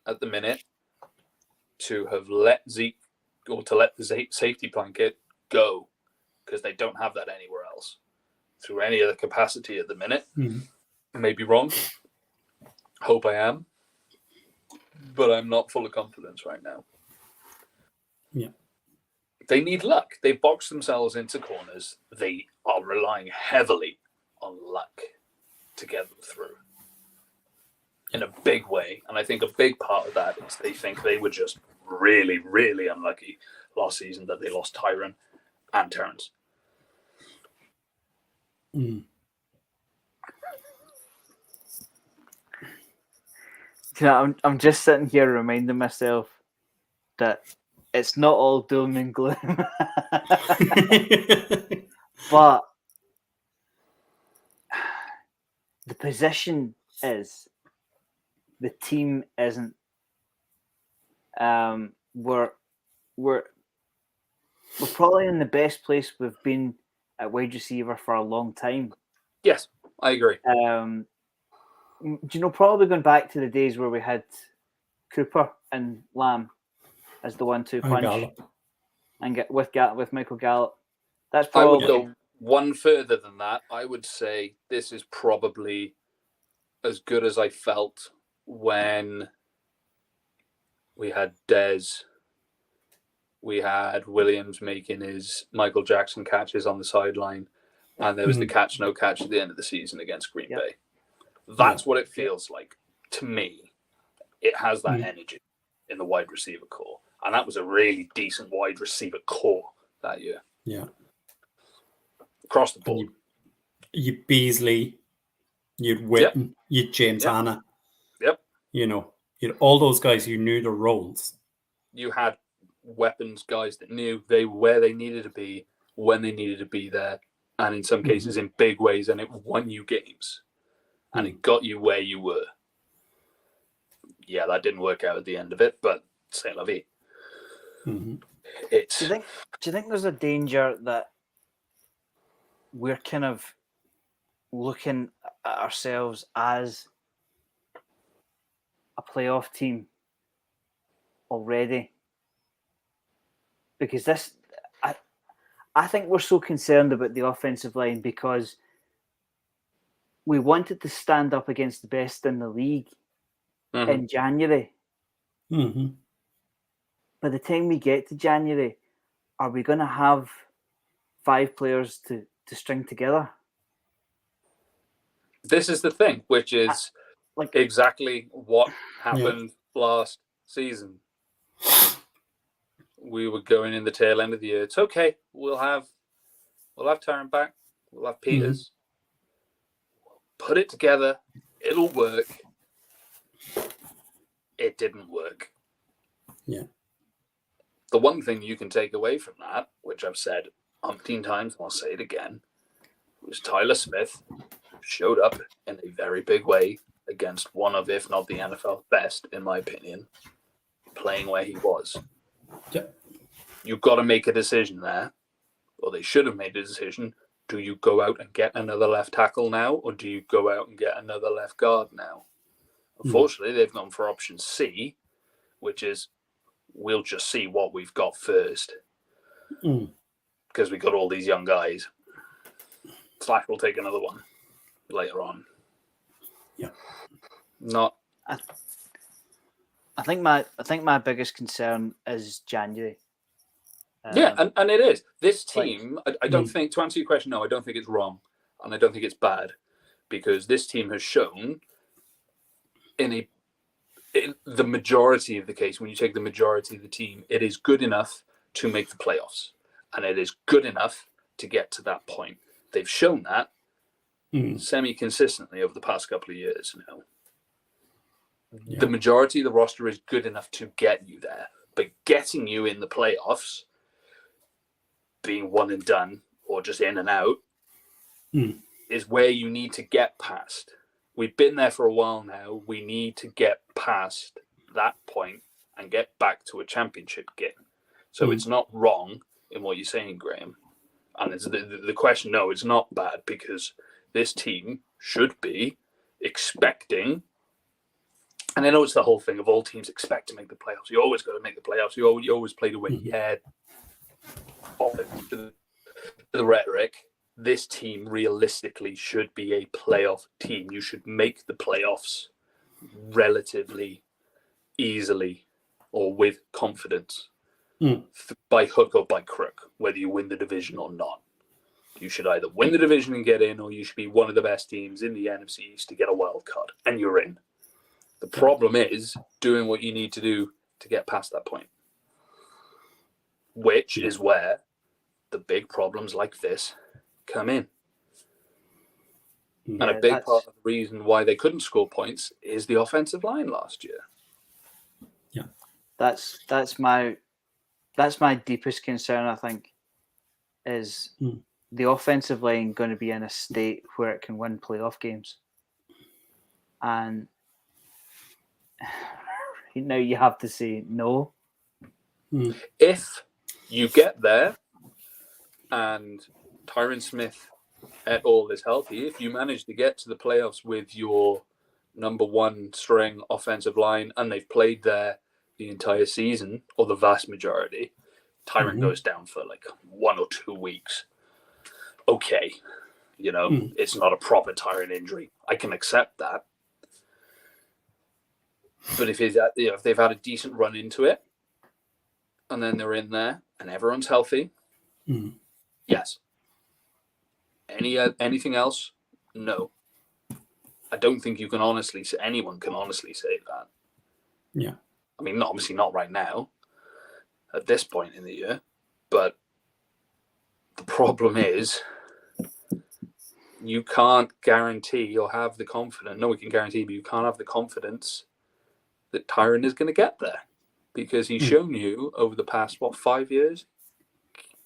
at the minute to have let Zeke, or to let the safety blanket go, because they don't have that anywhere else through any other capacity at the minute. I may be wrong. Hope I am. But I'm not full of confidence right now. Yeah. They need luck. They box themselves into corners. They are relying heavily on luck to get them through in a big way. And I think a big part of that is they think they were just really, really unlucky last season that they lost Tyron and Terrence. I'm just sitting here reminding myself that it's not all doom and gloom. But the position is, the team isn't. We're probably in the best place we've been at wide receiver for a long time. Yes, I agree. Probably going back to the days where we had Cooper and Lamb as the 1-2 punch, and get with Michael Gallup. That's probably. I would go one further than that. I would say this is probably as good as I felt when we had Dez. We had Williams making his Michael Jackson catches on the sideline. And there was the catch, no catch at the end of the season against Green Yep. Bay. That's what it feels like to me. It has that energy in the wide receiver core. And that was a really decent wide receiver core that year. Yeah. Across the board. You'd Beasley, you'd Witten, you'd James Hanna. Yep. You know, you'd all those guys who knew their roles. You had weapons guys that knew where they needed to be, when they needed to be there, and in some cases in big ways, and it won you games. And it got you where you were. Yeah, that didn't work out at the end of it, but c'est la vie. Do you think there's a danger that we're kind of looking at ourselves as a playoff team already? Because I think we're so concerned about the offensive line because we wanted to stand up against the best in the league in January. By the time we get to January, are we going to have 5 players to string together? This is the thing, which is exactly what happened last season. We were going in the tail end of the year. It's okay. We'll have Tyron back. We'll have Peters. Put it together. It'll work. It didn't work. Yeah. The one thing you can take away from that, which I've said umpteen times, and I'll say it again, was Tyler Smith showed up in a very big way against one of, if not the NFL's best, in my opinion, playing where he was. Yep. You've got to make a decision there, or they should have made a decision. Do you go out and get another left tackle now, or do you go out and get another left guard now? Unfortunately, they've gone for option C, which is we'll just see what we've got first. Because we got all these young guys. Slack will take another one later on. Yeah. Not. I think my biggest concern is January. And it is. This team, I don't think, to answer your question, no, I don't think it's wrong. And I don't think it's bad. Because this team has shown in the majority of the case, when you take the majority of the team, it is good enough to make the playoffs. And it is good enough to get to that point. They've shown that semi-consistently over the past couple of years now. Yeah. The majority of the roster is good enough to get you there. But getting you in the playoffs, being one and done, or just in and out, is where you need to get past. We've been there for a while now. We need to get past that point and get back to a championship game. So it's not wrong in what you're saying, Graham. And it's the question, no, it's not bad, because this team should be expecting, and I know it's the whole thing of all teams expect to make the playoffs. You always got to make the playoffs. You always play to win. Yeah. The rhetoric, this team realistically should be a playoff team. You should make the playoffs relatively easily or with confidence. By hook or by crook, whether you win the division or not. You should either win the division and get in, or you should be one of the best teams in the NFC East to get a wild card, and you're in. The problem is doing what you need to do to get past that point, which is where the big problems like this come in. And a big part of the reason why they couldn't score points is the offensive line last year. Yeah, that's my deepest concern, I think, is the offensive line going to be in a state where it can win playoff games. And now you have to say no. If you get there and Tyron Smith et al. Is healthy, if you manage to get to the playoffs with your number one string offensive line and they've played there the entire season, or the vast majority, Tyron goes down for like 1 or 2 weeks. Okay, it's not a proper Tyron injury. I can accept that. But if they've had a decent run into it, and then they're in there, and everyone's healthy, yes. Anything else? No. I don't think you can honestly say, anyone can honestly say that. Yeah. I mean, obviously not right now, at this point in the year, but the problem is you can't guarantee or have the confidence. No, we can guarantee, but you can't have the confidence that Tyron is going to get there, because he's shown you over the past 5 years,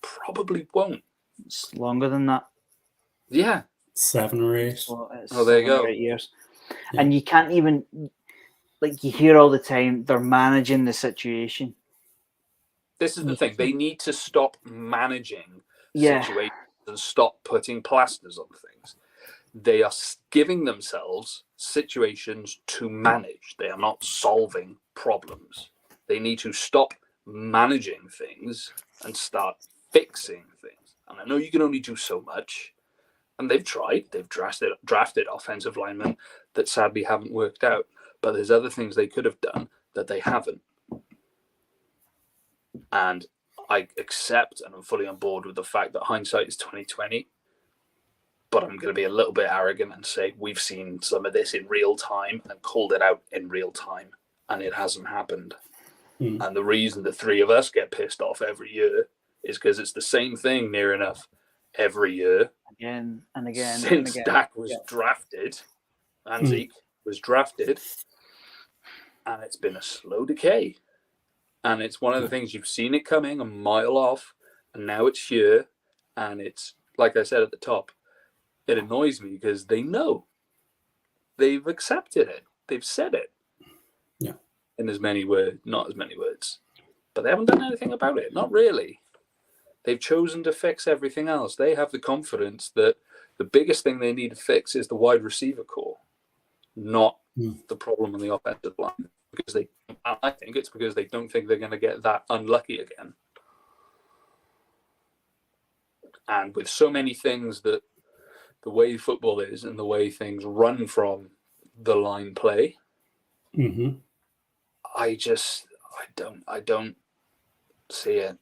probably won't. It's longer than that. Yeah, 7 or 8. So it's there you 7 or go. 8 years. Yeah. And you can't even, like, you hear all the time, they're managing the situation. This is the thing. They need to stop managing Yeah. situations and stop putting plasters on things. They are giving themselves situations to manage. They are not solving problems. They need to stop managing things and start fixing things. And I know you can only do so much. And they've tried. They've drafted offensive linemen that sadly haven't worked out. But there's other things they could have done that they haven't. And I accept and I'm fully on board with the fact that hindsight is 20/20. But I'm going to be a little bit arrogant and say we've seen some of this in real time and called it out in real time, and it hasn't happened. And the reason the three of us get pissed off every year is because it's the same thing near enough every year. Again and again. Since and again. Dak was drafted and Zeke was drafted, and it's been a slow decay. And it's one of the things you've seen it coming a mile off, and now it's here, and it's, like I said at the top, it annoys me because they know. They've accepted it. They've said it. Yeah. In as many words, not as many words. But they haven't done anything about it. Not really. They've chosen to fix everything else. They have the confidence that the biggest thing they need to fix is the wide receiver core, not the problem on the offensive line. Because I think it's because they don't think they're going to get that unlucky again. And with so many things that the way football is and the way things run from the line play, I don't see it.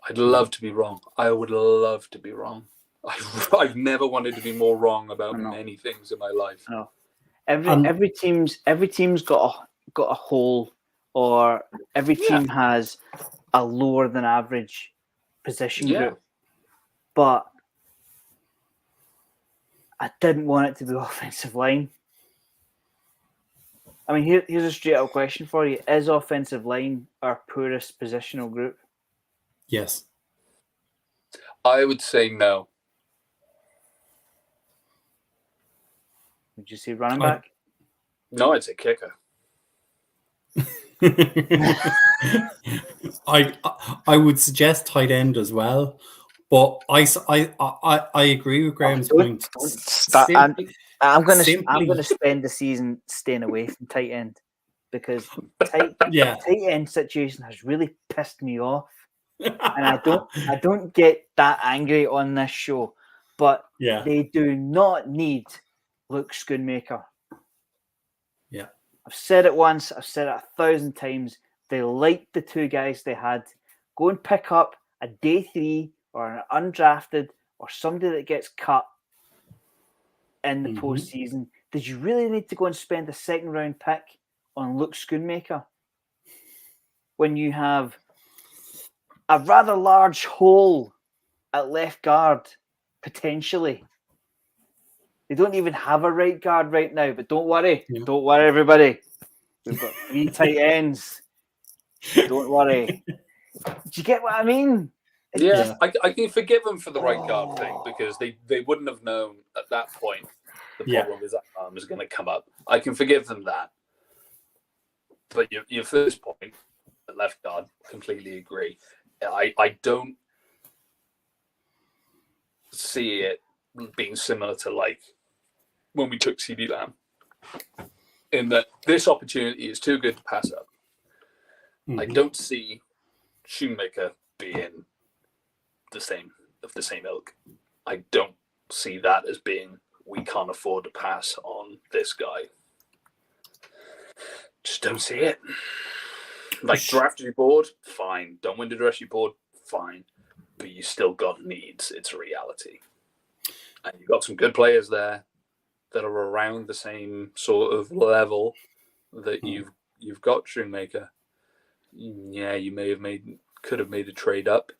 I'd love to be wrong. I would love to be wrong. I've never wanted to be more wrong about many things in my life. No. Every team's got a hole, or every team has a lower than average position group. But I didn't want it to be offensive line. I mean, here's a straight up question for you: is offensive line our poorest positional group? Yes. I would say no. Would you say running back? No, I'd say kicker. I would suggest tight end as well, but I agree with Graham's point. I'm going to spend the season staying away from tight end, because tight end situation has really pissed me off, and I don't get that angry on this show, but they do not need Luke Schoonmaker. Yeah. I've said it once, I've said it 1,000 times. They liked the two guys they had. Go and pick up a day 3 or an undrafted or somebody that gets cut in the postseason. Did you really need to go and spend a 2nd round pick on Luke Schoonmaker when you have a rather large hole at left guard, potentially? They don't even have a right guard right now, but don't worry. Yeah. Don't worry, everybody. We've got 3 tight ends. Don't worry. Do you get what I mean? Yeah, I can forgive them for the right guard thing, because they wouldn't have known at that point the problem with that arm was going to come up. I can forgive them that. But your first point, the left guard, completely agree. I don't see it being similar to like when we took CD Lamb, in that this opportunity is too good to pass up. I don't see Shoemaker being the same ilk. I don't see that as being, we can't afford to pass on this guy. Just don't see it. Like, draft your board, fine. Don't win the draft your board, fine. But you still got needs. It's a reality. And you've got some good players there that are around the same sort of level that you've got Shoemaker. Yeah, you could have made a trade up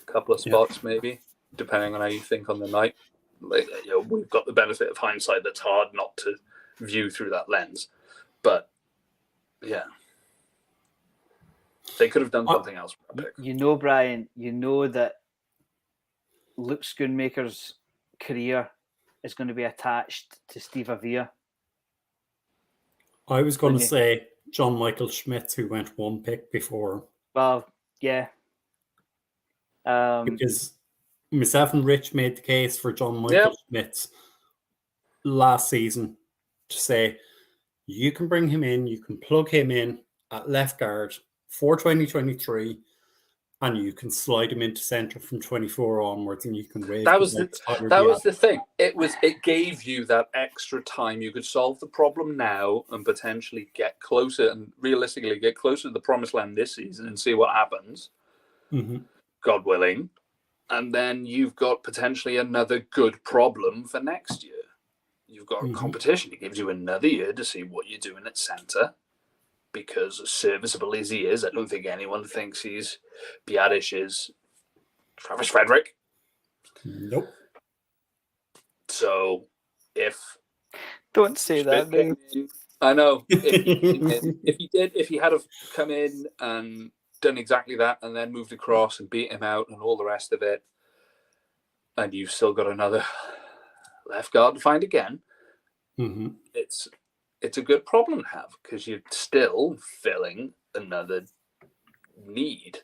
a couple of spots maybe, depending on how you think on the night. Like, we've got the benefit of hindsight that's hard not to view through that lens. But yeah, they could have done something else. Brian, you know that Luke Schoonmaker's career is going to be attached to Steve Avia. I was going to say John Michael Schmitz, who went one pick before. Well, yeah. Because myself and Rich made the case for John Michael Schmitz last season to say, you can bring him in, you can plug him in at left guard for 2023, and you can slide him into centre from 24 onwards, and you can wait. That was the thing. It gave you that extra time. You could solve the problem now and potentially get closer and realistically get closer to the promised land this season and see what happens. Mm-hmm. God willing. And then you've got potentially another good problem for next year. You've got a competition. It gives you another year to see what you're doing at centre. Because as serviceable as he is, I don't think anyone thinks he's Biadish is Travis Frederick. Nope. So if don't say that, man. I know. If he had have come in and done exactly that and then moved across and beat him out and all the rest of it, and you've still got another left guard to find again, it's a good problem to have because you're still filling another need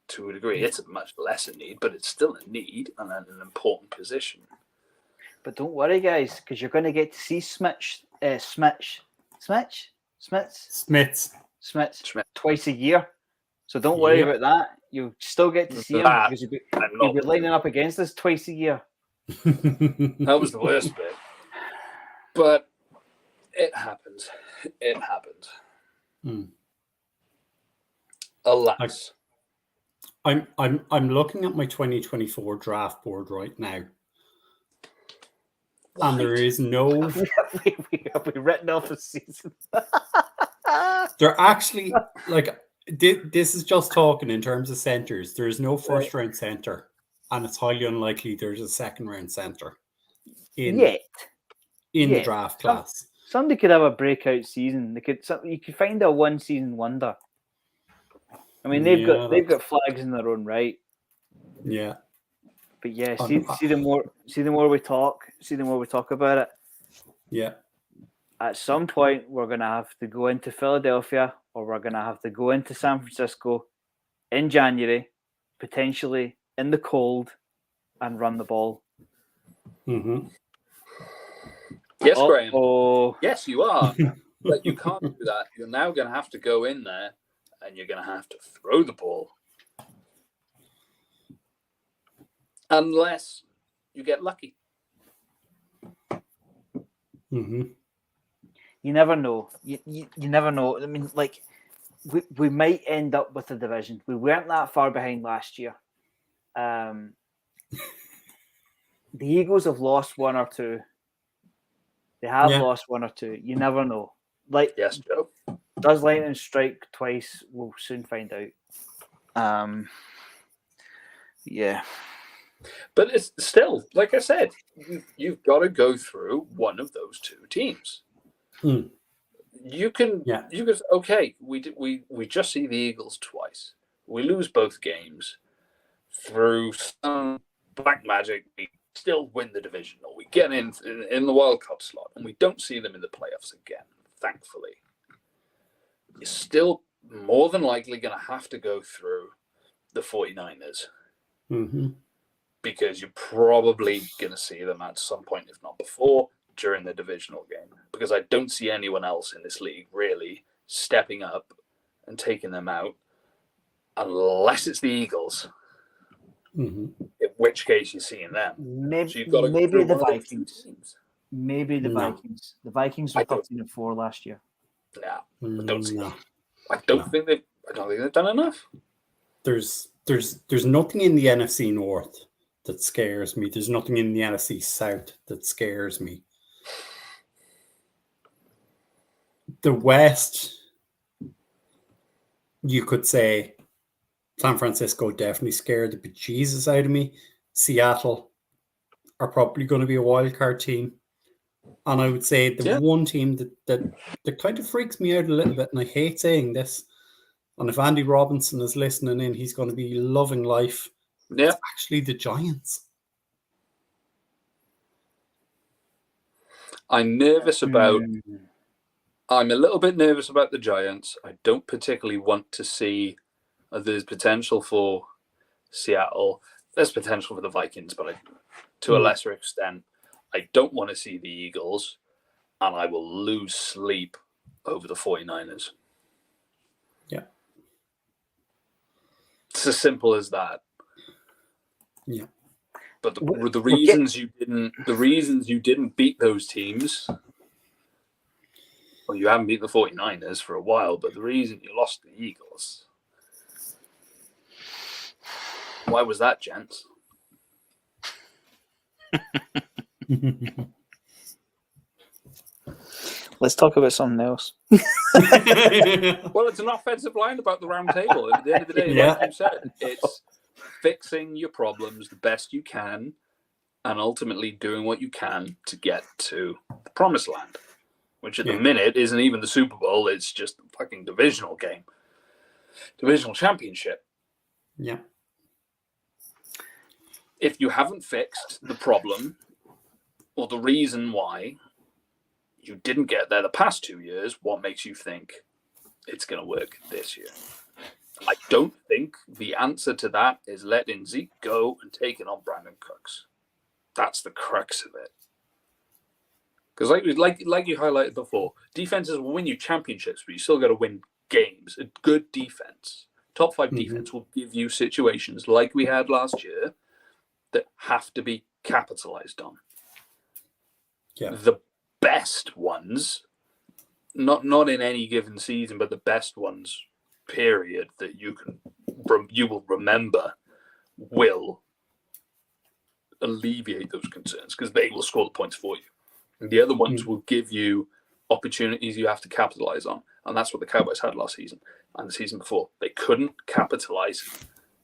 to a degree. It's a much lesser need, but it's still a need and an important position. But don't worry, guys, because you're going to get to see Smits twice a year. So don't worry about that. You'll still get to see him because you'll be lining up against us twice a year. That was the worst bit. But it happens. It happened. Alas. I'm looking at my 2024 draft board right now. And there is no... we written off a season. They're actually, like, this is just talking in terms of centres. There is no first round centre. And it's highly unlikely there's a second round centre in the draft class. Somebody could have a breakout season. You could find a one season wonder. I mean, they've got flags in their own right. Yeah. But yeah, see the more we talk about it. Yeah. At some point, we're gonna have to go into Philadelphia, or we're gonna have to go into San Francisco in January, potentially in the cold, and run the ball. Mm-hmm. Yes, Graham. Yes, you are. But you can't do that. You're now going to have to go in there and you're going to have to throw the ball. Unless you get lucky. Mm-hmm. You never know. You never know. I mean, like, we might end up with a division. We weren't that far behind last year. The Eagles have lost one or two. They have lost one or two. You never know. Like, yes, Joe. Does lightning strike twice? We'll soon find out. Yeah. But it's still, like I said, you've got to go through one of those two teams. You can, okay, we just see the Eagles twice. We lose both games. Through some black magic, we still win the division, or we get in the wild card slot, and we don't see them in the playoffs again, thankfully. You're still more than likely going to have to go through the 49ers. Mm-hmm. Because you're probably going to see them at some point, if not before, during the divisional game. Because I don't see anyone else in this league really stepping up and taking them out, unless it's the Eagles. Mm-hmm. In which case you're seeing them. Maybe the Vikings. Maybe the Vikings. The Vikings were 13-4 last year. No, I don't see them. I don't think they've done enough. There's nothing in the NFC North that scares me. There's nothing in the NFC South that scares me. The West, you could say San Francisco definitely scared the bejesus out of me. Seattle are probably going to be a wild card team. And I would say the one team that kind of freaks me out a little bit, and I hate saying this, and if Andy Robinson is listening in, he's going to be loving life. Yeah. It's actually the Giants. I'm a little bit nervous about the Giants. I don't particularly want to see there's potential for Seattle. There's potential for the Vikings, but to a lesser extent. I don't want to see the Eagles, and I will lose sleep over the 49ers. Yeah. It's as simple as that. Yeah. But the reasons you didn't beat those teams, well, you haven't beat the 49ers for a while, but the reason you lost the Eagles, why was that, gents? Let's talk about something else. Well, it's an offensive line about the Roundtable. At the end of the day, like you said, it's fixing your problems the best you can and ultimately doing what you can to get to the promised land, which at the minute isn't even the Super Bowl. It's just a fucking divisional game. Divisional championship. Yeah. If you haven't fixed the problem or the reason why you didn't get there the past 2 years, what makes you think it's going to work this year? I don't think the answer to that is letting Zeke go and taking on Brandon Cooks. That's the crux of it. Because like you highlighted before, defenses will win you championships, but you still got to win games. A good defense, top 5 defense, will give you situations like we had last year that have to be capitalized on. Yeah. The best ones, not in any given season, but the best ones, period, that you will remember will alleviate those concerns because they will score the points for you. And the other ones will give you opportunities you have to capitalize on. And that's what the Cowboys had last season and the season before. They couldn't capitalize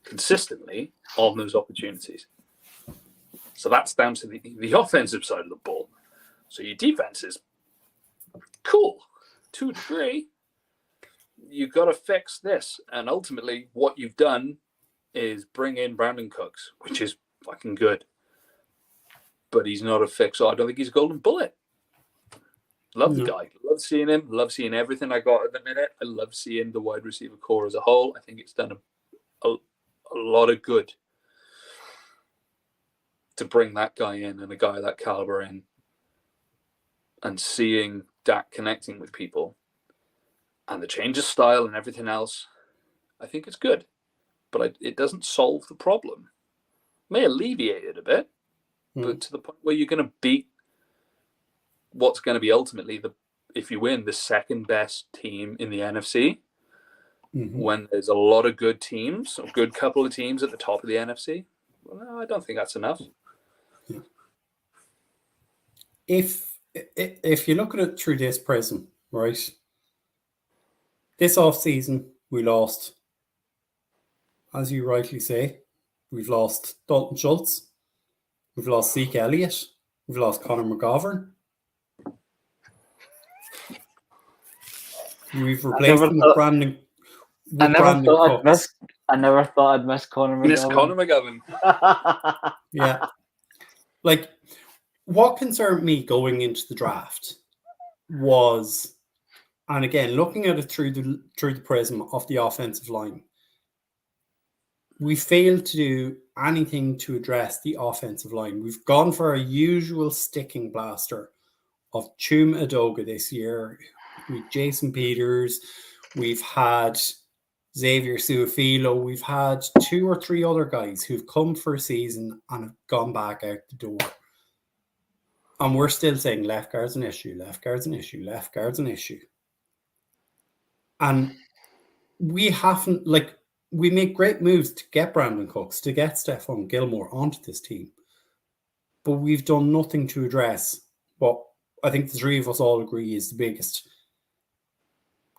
consistently on those opportunities. So that's down to the offensive side of the ball. So your defense is cool to a degree. You've got to fix this. And ultimately, what you've done is bring in Brandon Cooks, which is fucking good. But he's not a fixer. I don't think he's a golden bullet. Love the guy. Love seeing him. Love seeing everything I got at the minute. I love seeing the wide receiver core as a whole. I think it's done a lot of good to bring that guy in and a guy of that caliber in. And seeing Dak connecting with people and the change of style and everything else, I think it's good. But it doesn't solve the problem. It may alleviate it a bit, but to the point where you're going to beat what's going to be ultimately, if you win, the second best team in the NFC, when there's a lot of good teams, a good couple of teams at the top of the NFC. Well, no, I don't think that's enough. If you look at it through this prism, right? This offseason, we lost, as you rightly say, we've lost Dalton Schultz, we've lost Zeke Elliott, we've lost Connor McGovern. We've replaced him with Brandon. I never thought I'd miss Connor McGovern. Miss Connor McGovern. Yeah. Like, what concerned me going into the draft was, and again, looking at it through the prism of the offensive line, we failed to do anything to address the offensive line. We've gone for a usual sticking blaster of Chum Adoga this year, with Jason Peters. We've had Xavier Suafilo. We've had 2 or 3 other guys who've come for a season and have gone back out the door. And we're still saying left guard's an issue, left guard's an issue, left guard's an issue. And we haven't, like, we make great moves to get Brandon Cooks, to get Stephon Gilmore onto this team. But we've done nothing to address what I think the three of us all agree is the biggest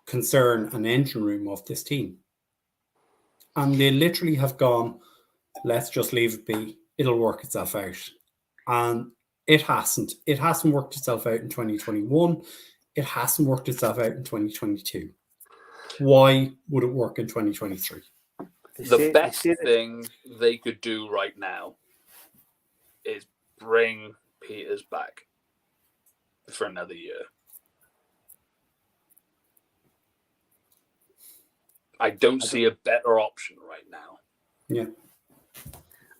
concern and engine room of this team. And they literally have gone, let's just leave it be. It'll work itself out. And it hasn't. It hasn't worked itself out in 2021. It hasn't worked itself out in 2022. Why would it work in 2023? The best thing they could do right now is bring Peters back for another year. I don't see a better option right now. Yeah.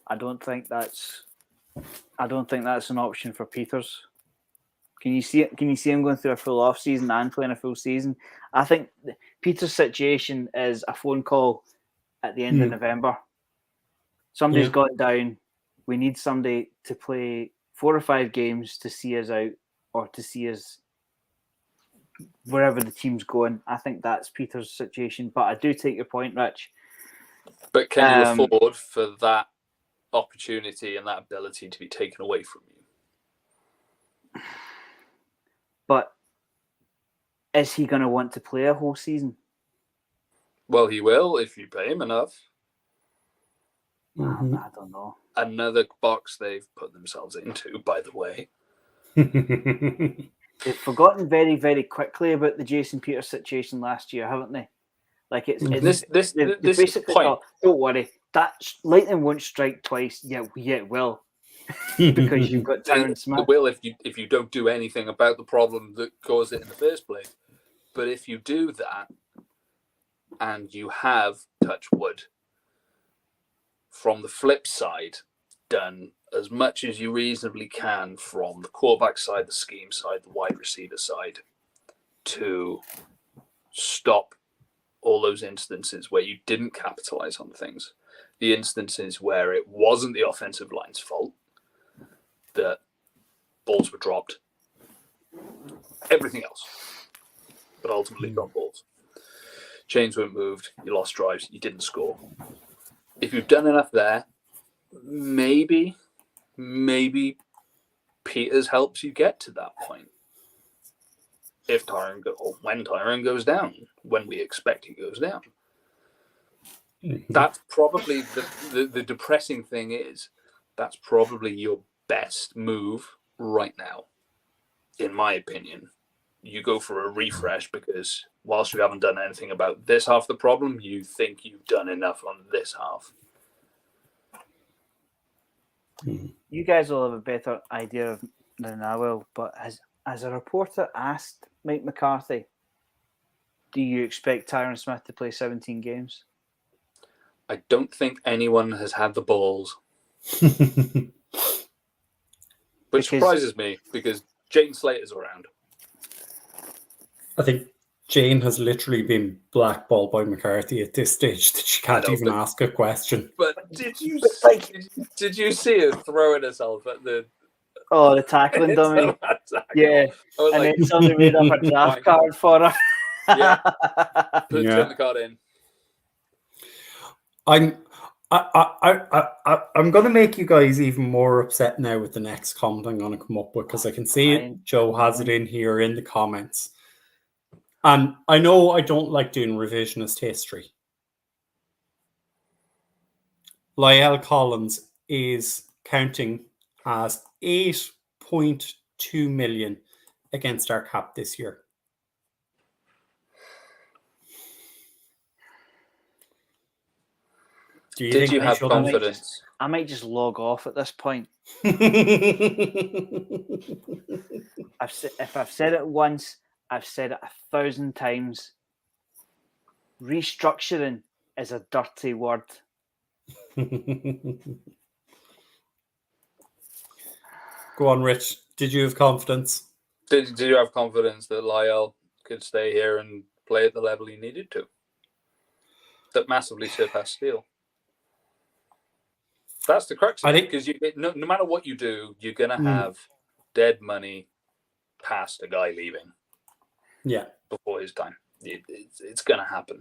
I don't think that's an option for Peters. Can you see him going through a full off season and playing a full season? I think Peters' situation is a phone call at the end of November. Somebody's gone down. We need somebody to play 4 or 5 games to see us out or to see us wherever the team's going. I think that's Peters' situation. But I do take your point, Rich. But can you afford for that opportunity and that ability to be taken away from you? But is he going to want to play a whole season? Well, he will if you pay him enough. I don't know. Another box they've put themselves into, by the way. They've forgotten very, very quickly about the Jason Peters situation last year, haven't they? Like it's this basically point. Don't worry, that lightning won't strike twice. Yeah, it will, because you've got Tyron Smith. It will if you don't do anything about the problem that caused it in the first place. But if you do that, and you have, touch wood, from the flip side, done as much as you reasonably can from the quarterback side, the scheme side, the wide receiver side, to stop all those instances where you didn't capitalize on things, the instances where it wasn't the offensive line's fault that balls were dropped, everything else, but ultimately got balls. Chains weren't moved, you lost drives, you didn't score. If you've done enough there, maybe Peters helps you get to that point. If when Tyron goes down, when we expect he goes down. That's probably the depressing thing is that's probably your best move right now, in my opinion. You go for a refresh because whilst you haven't done anything about this half the problem, you think you've done enough on this half. You guys will have a better idea than I will, but as a reporter asked Mike McCarthy, do you expect Tyron Smith to play 17 games? I don't think anyone has had the balls. Which surprises me because Jane Slater's around. I think Jane has literally been blackballed by McCarthy at this stage that she can't even ask a question. But did you see her throwing herself at the tackling dummy? Yeah, and then somebody made up a draft card for her. Turn the card in. I'm going to make you guys even more upset now with the next comment I'm going to come up with because I can see it. Joe has it in here in the comments. And I know I don't like doing revisionist history. Lyle Collins is counting as 8.2 million against our cap this year. Did you have confidence? I might just log off at this point. If I've said it once, I've said it 1,000 times. Restructuring is a dirty word. Go on, Rich. Did you have confidence? Did you have confidence that Lyle could stay here and play at the level he needed to? That massively surpassed Steele. That's the crux of it, because no matter what you do, you're going to have dead money past a guy leaving. Yeah. Before his time. It's going to happen.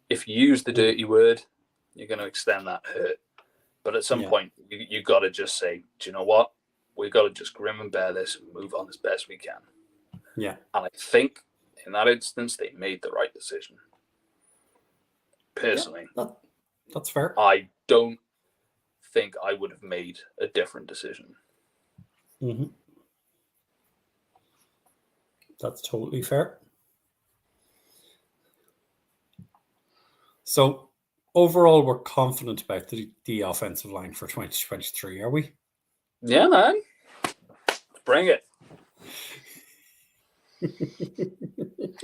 if you use the dirty word, you're going to extend that hurt. But at some point, you got to just say, do you know what? We've got to just grin and bear this and move on as best we can. Yeah. And I think in that instance, they made the right decision. Personally. That's fair. I don't think I would have made a different decision. Mm-hmm. That's totally fair. So overall, we're confident about the offensive line for 2023, are we? Yeah, man. Bring it.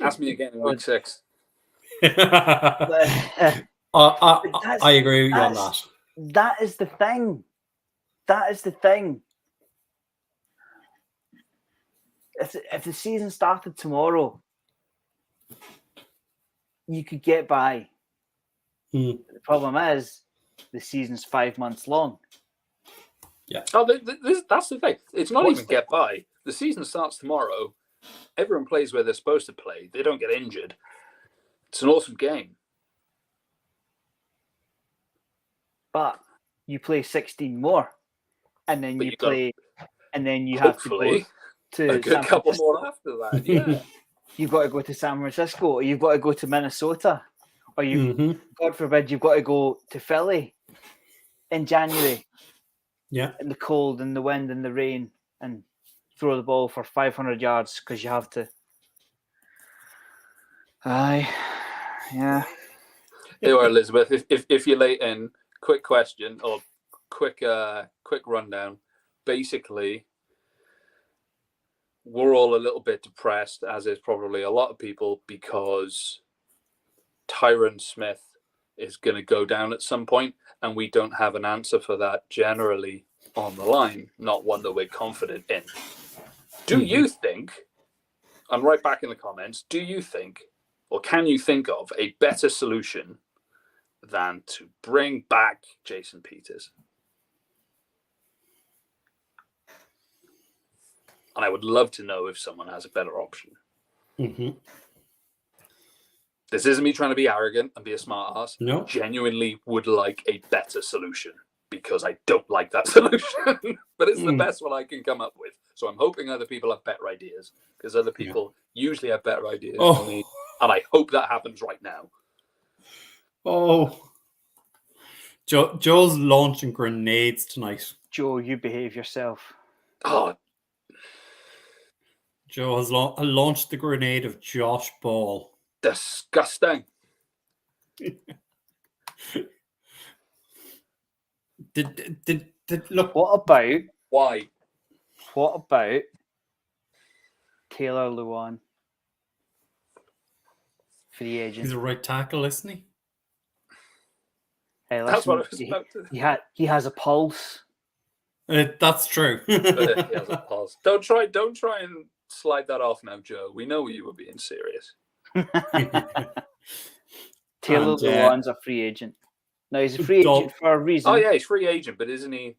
Ask me again in week 6. I agree with you on that. That is the thing. That is the thing. If the season started tomorrow, you could get by. The problem is the season's 5 months long. Yeah. Oh, that's the thing. It's not even get by. The season starts tomorrow. Everyone plays where they're supposed to play. They don't get injured. It's an awesome game. But you play 16 more, and then you play, and then you have to go to a good couple more after that. Yeah, you've got to go to San Francisco, or you've got to go to Minnesota, or you, God forbid, you've got to go to Philly in January. Yeah, in the cold and the wind and the rain, and throw the ball for 500 yards because you have to. Aye, yeah. Anyway, Elizabeth, if you're late in, quick question or quick rundown. Basically, we're all a little bit depressed, as is probably a lot of people, because Tyron Smith is going to go down at some point, and we don't have an answer for that generally on the line, not one that we're confident in. Do you think, and right back in the comments, do you think, or can you think of a better solution than to bring back Jason Peters? And I would love to know if someone has a better option. This isn't me trying to be arrogant and be a smart ass. No. I genuinely would like a better solution because I don't like that solution. But it's the best one I can come up with. So I'm hoping other people have better ideas, because other people usually have better ideas than me. And I hope that happens right now. Oh. Joe's launching grenades tonight. Joe, you behave yourself. Oh. Joe has launched the grenade of Josh Ball. Disgusting. Did look? What about? Why? What about Taylor Lewan? Free agent. He's a right tackle, isn't he? Hey, listen, that's what I was about to... He has a pulse. That's true. He has a pulse. Don't try and slide that off now, Joe. We know you were being serious. Taylor Lewan's a free agent. No, he's a free agent for a reason. Oh yeah, he's free agent, but isn't he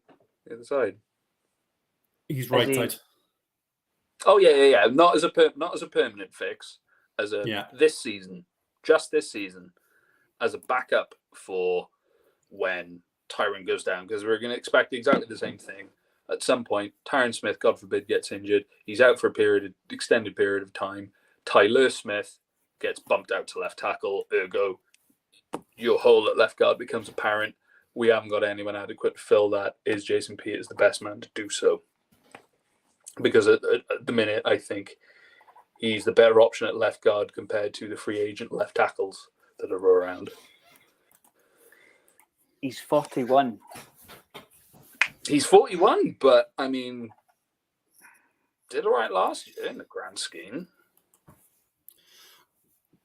the other side? He's right side. Oh yeah. Not as a permanent fix, as a this season, just this season, as a backup for when Tyron goes down, because we're going to expect exactly the same thing. At some point, Tyron Smith, God forbid, gets injured. He's out for extended period of time. Tyler Smith gets bumped out to left tackle. Ergo, your hole at left guard becomes apparent. We haven't got anyone adequate to fill that. Is Jason Peters the best man to do so? Because at the minute, I think he's the better option at left guard compared to the free agent left tackles that are around. He's 41. He's 41, but I mean, did all right last year in the grand scheme.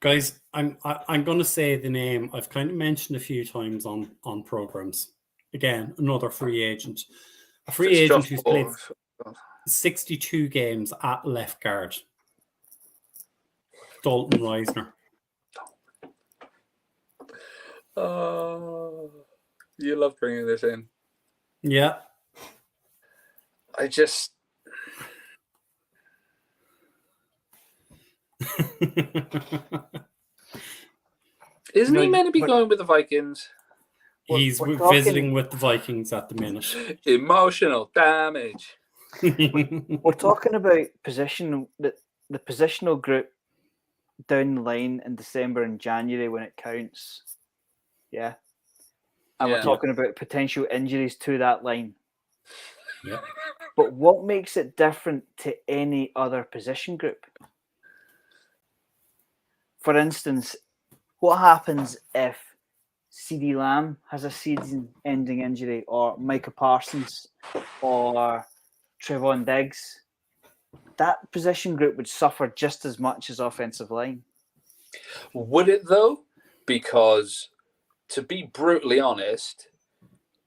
Guys, I'm going to say the name I've kind of mentioned a few times on programs. Again, another free agent. A free agent who's played 62 games at left guard. Dalton Reisner. Oh, you love bringing this in. Yeah. I just... Isn't he No, meant to be but- going with the Vikings? He's we're talking- visiting with the Vikings at the minute. Emotional damage. We're talking about the positional group down the line in December and January when it counts. Yeah. And Yeah. we're talking about potential injuries to that line. Yeah. But what makes it different to any other position group? For instance, what happens if CeeDee Lamb has a season-ending injury, or Micah Parsons, or Trevon Diggs? That position group would suffer just as much as offensive line. Would it though? Because to be brutally honest,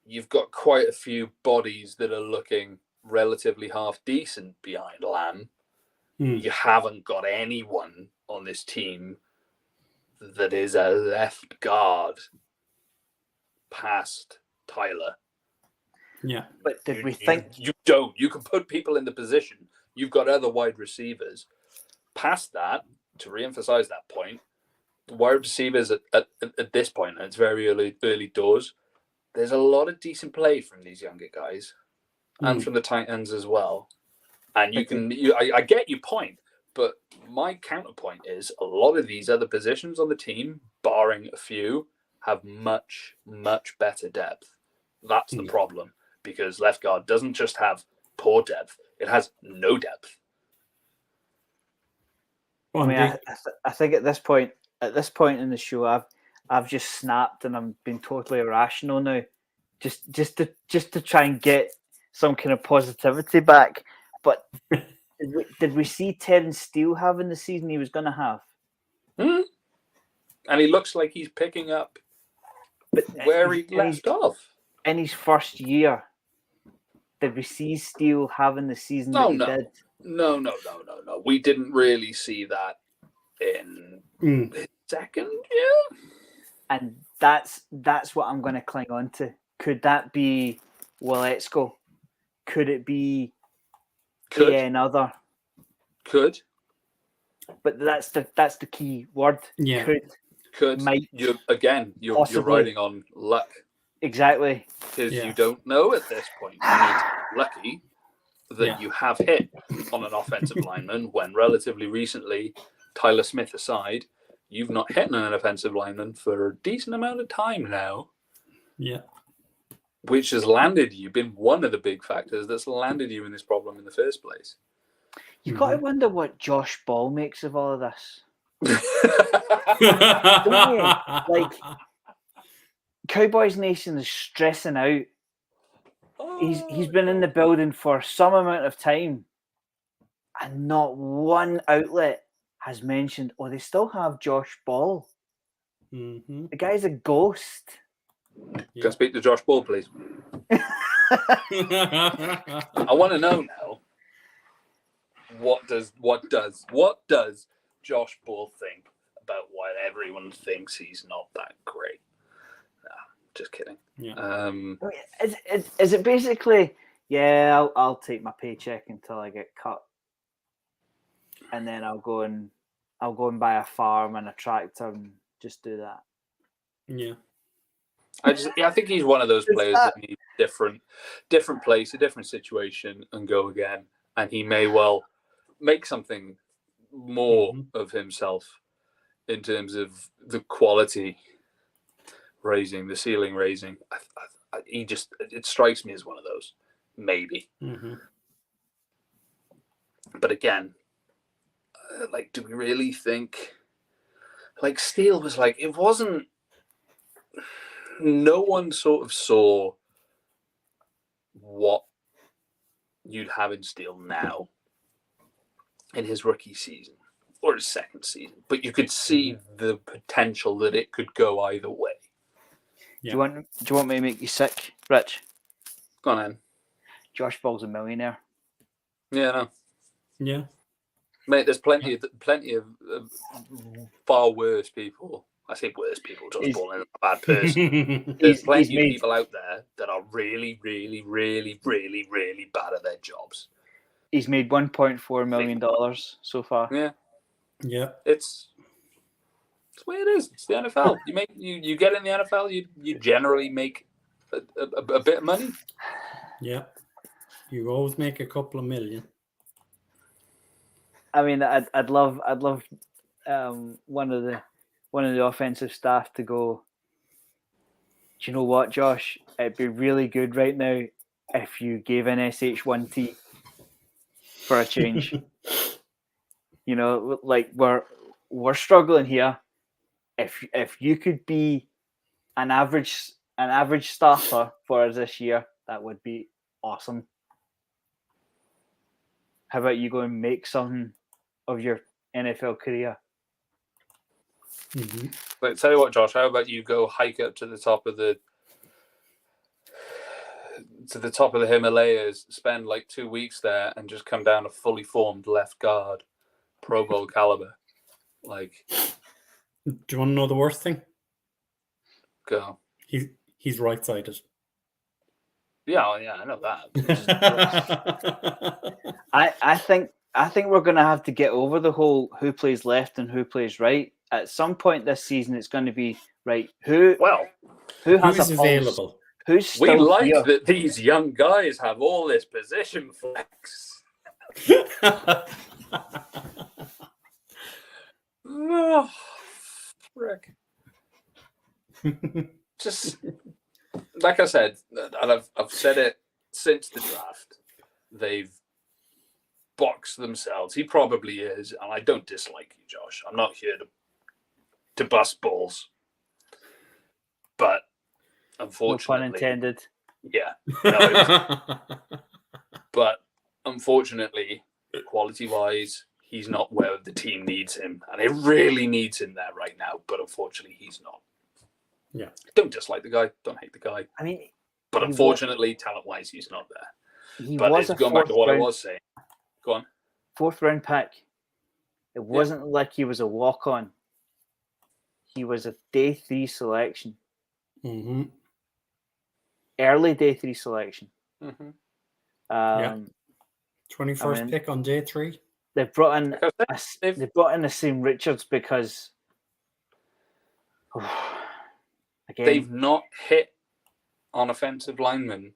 you've got quite a few bodies that are looking relatively half decent behind Lamb. You haven't got anyone on this team that is a left guard past Tyler. Yeah. But did we think you don't? You can put people in the position. You've got other wide receivers. Past that, to re-emphasize that point, wide receivers at this point, and it's very early doors, there's a lot of decent play from these younger guys and from the tight ends as well. And I get your point, but my counterpoint is a lot of these other positions on the team, barring a few, have much, much better depth. That's the problem, because left guard doesn't just have poor depth, it has no depth. I mean, I think at this point in the show, I've just snapped and I'm being totally irrational now, just to try and get some kind of positivity back. But did we see Terrence Steele having the season he was going to have? And he looks like he's picking up where he left off. In his first year, did we see Steele having the season that he did? No. We didn't really see that in his second year. And that's what I'm going to cling on to. Could that be Willetsko? Could it be another? Could. But that's the key word. Yeah. Could. Might. You're riding on luck. Exactly. Because you don't know at this point. You need to be lucky that you have hit on an offensive lineman when relatively recently, Tyler Smith aside, you've not hit on an offensive lineman for a decent amount of time now. Yeah. Which has landed you, been one of the big factors that's landed you in this problem in the first place. You've got to wonder what Josh Ball makes of all of this. Don't you? Like, Cowboys Nation is stressing out. He's been in the building for some amount of time, and not one outlet has mentioned, they still have Josh Ball. Mm-hmm. The guy's a ghost. Can I speak to Josh Ball, please? I want to know now. What does Josh Ball think about why everyone thinks he's not that great? No, just kidding. Yeah. Is it basically, I'll take my paycheck until I get cut, and then I'll go and buy a farm and a tractor and just do that. Yeah. I think he's one of those players that needs different place, a different situation, and go again. And he may well make something more of himself in terms of the quality raising, the ceiling raising. It strikes me as one of those, maybe. Mm-hmm. But again, do we really think? Steele was it wasn't. No one sort of saw what you'd have in Steele now in his rookie season or his second season, but you could see the potential that it could go either way. Yeah. Do you want me to make you sick, Rich? Go on then. Josh Ball's a millionaire. Yeah, no. Yeah. Mate, there's plenty of far worse people. I say worse people. Josh Ball is a bad person. There's plenty of people out there that are really, really, really, really, really bad at their jobs. He's made $1.4 million so far. Yeah. Yeah. It's That's the way it is. It's the NFL. You get in the NFL, you generally make a bit of money. Yeah. You always make a couple of million. I mean, I'd love one of the offensive staff to go, do you know what, Josh? It'd be really good right now if you gave an SH1T for a change. You know, like we're struggling here. If you could be an average starter for us this year, that would be awesome. How about you go and make something of your NFL career? Mm-hmm. But tell you what, Josh, how about you go hike up to the top of the Himalayas, spend like 2 weeks there, and just come down a fully formed left guard, Pro Bowl caliber. Like, Do you want to know the worst thing? go. He's right-sided. Yeah, I know that. I think we're going to have to get over the whole who plays left and who plays right. At some point this season, it's going to be right. Who has who's a available? Pulse? Who's still We like here? that these young guys have all this position flex. Oh, frick. Just like I said, and I've said it since the draft, they've boxed themselves. He probably is, and I don't dislike you, Josh. I'm not here to bust balls, but No unfortunately, pun intended. yeah. No, but unfortunately, quality-wise, he's not where the team needs him, and it really needs him there right now. But unfortunately, he's not. Yeah. Don't dislike the guy. Don't hate the guy. I mean, but unfortunately, talent-wise, he's not there. He but was going back to what I was saying. Go on. 4th round pick. It wasn't like he was a walk-on. He was a day 3 selection. Mm-hmm. Early day 3 selection. Mm-hmm. 21st pick on day 3. They've brought in the same Richards because again, they've not hit on offensive linemen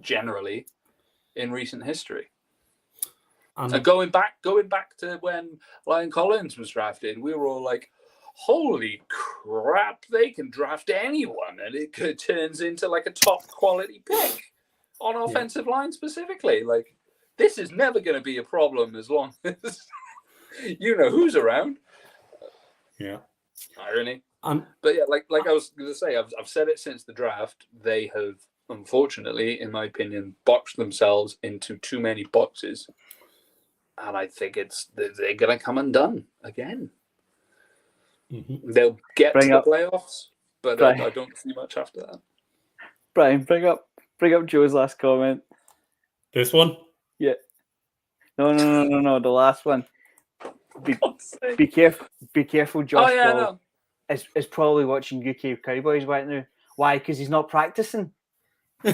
generally in recent history. And going back to when Ryan Collins was drafted, we were all like, holy crap, they can draft anyone and it turns into like a top quality pick on offensive line specifically. Like, this is never going to be a problem as long as you know who's around. Yeah. Irony. But yeah, like I was going to say, I've said it since the draft. They have, unfortunately, in my opinion, boxed themselves into too many boxes. And I think they're going to come undone again. Mm-hmm. They'll get to the playoffs, but I don't see much after that. Brian, bring up Joe's last comment. This one? Yeah. No. The last one. Be careful, Josh. Oh, yeah, no. Is probably watching UK Cowboys right now. Why? Because he's not practicing. No,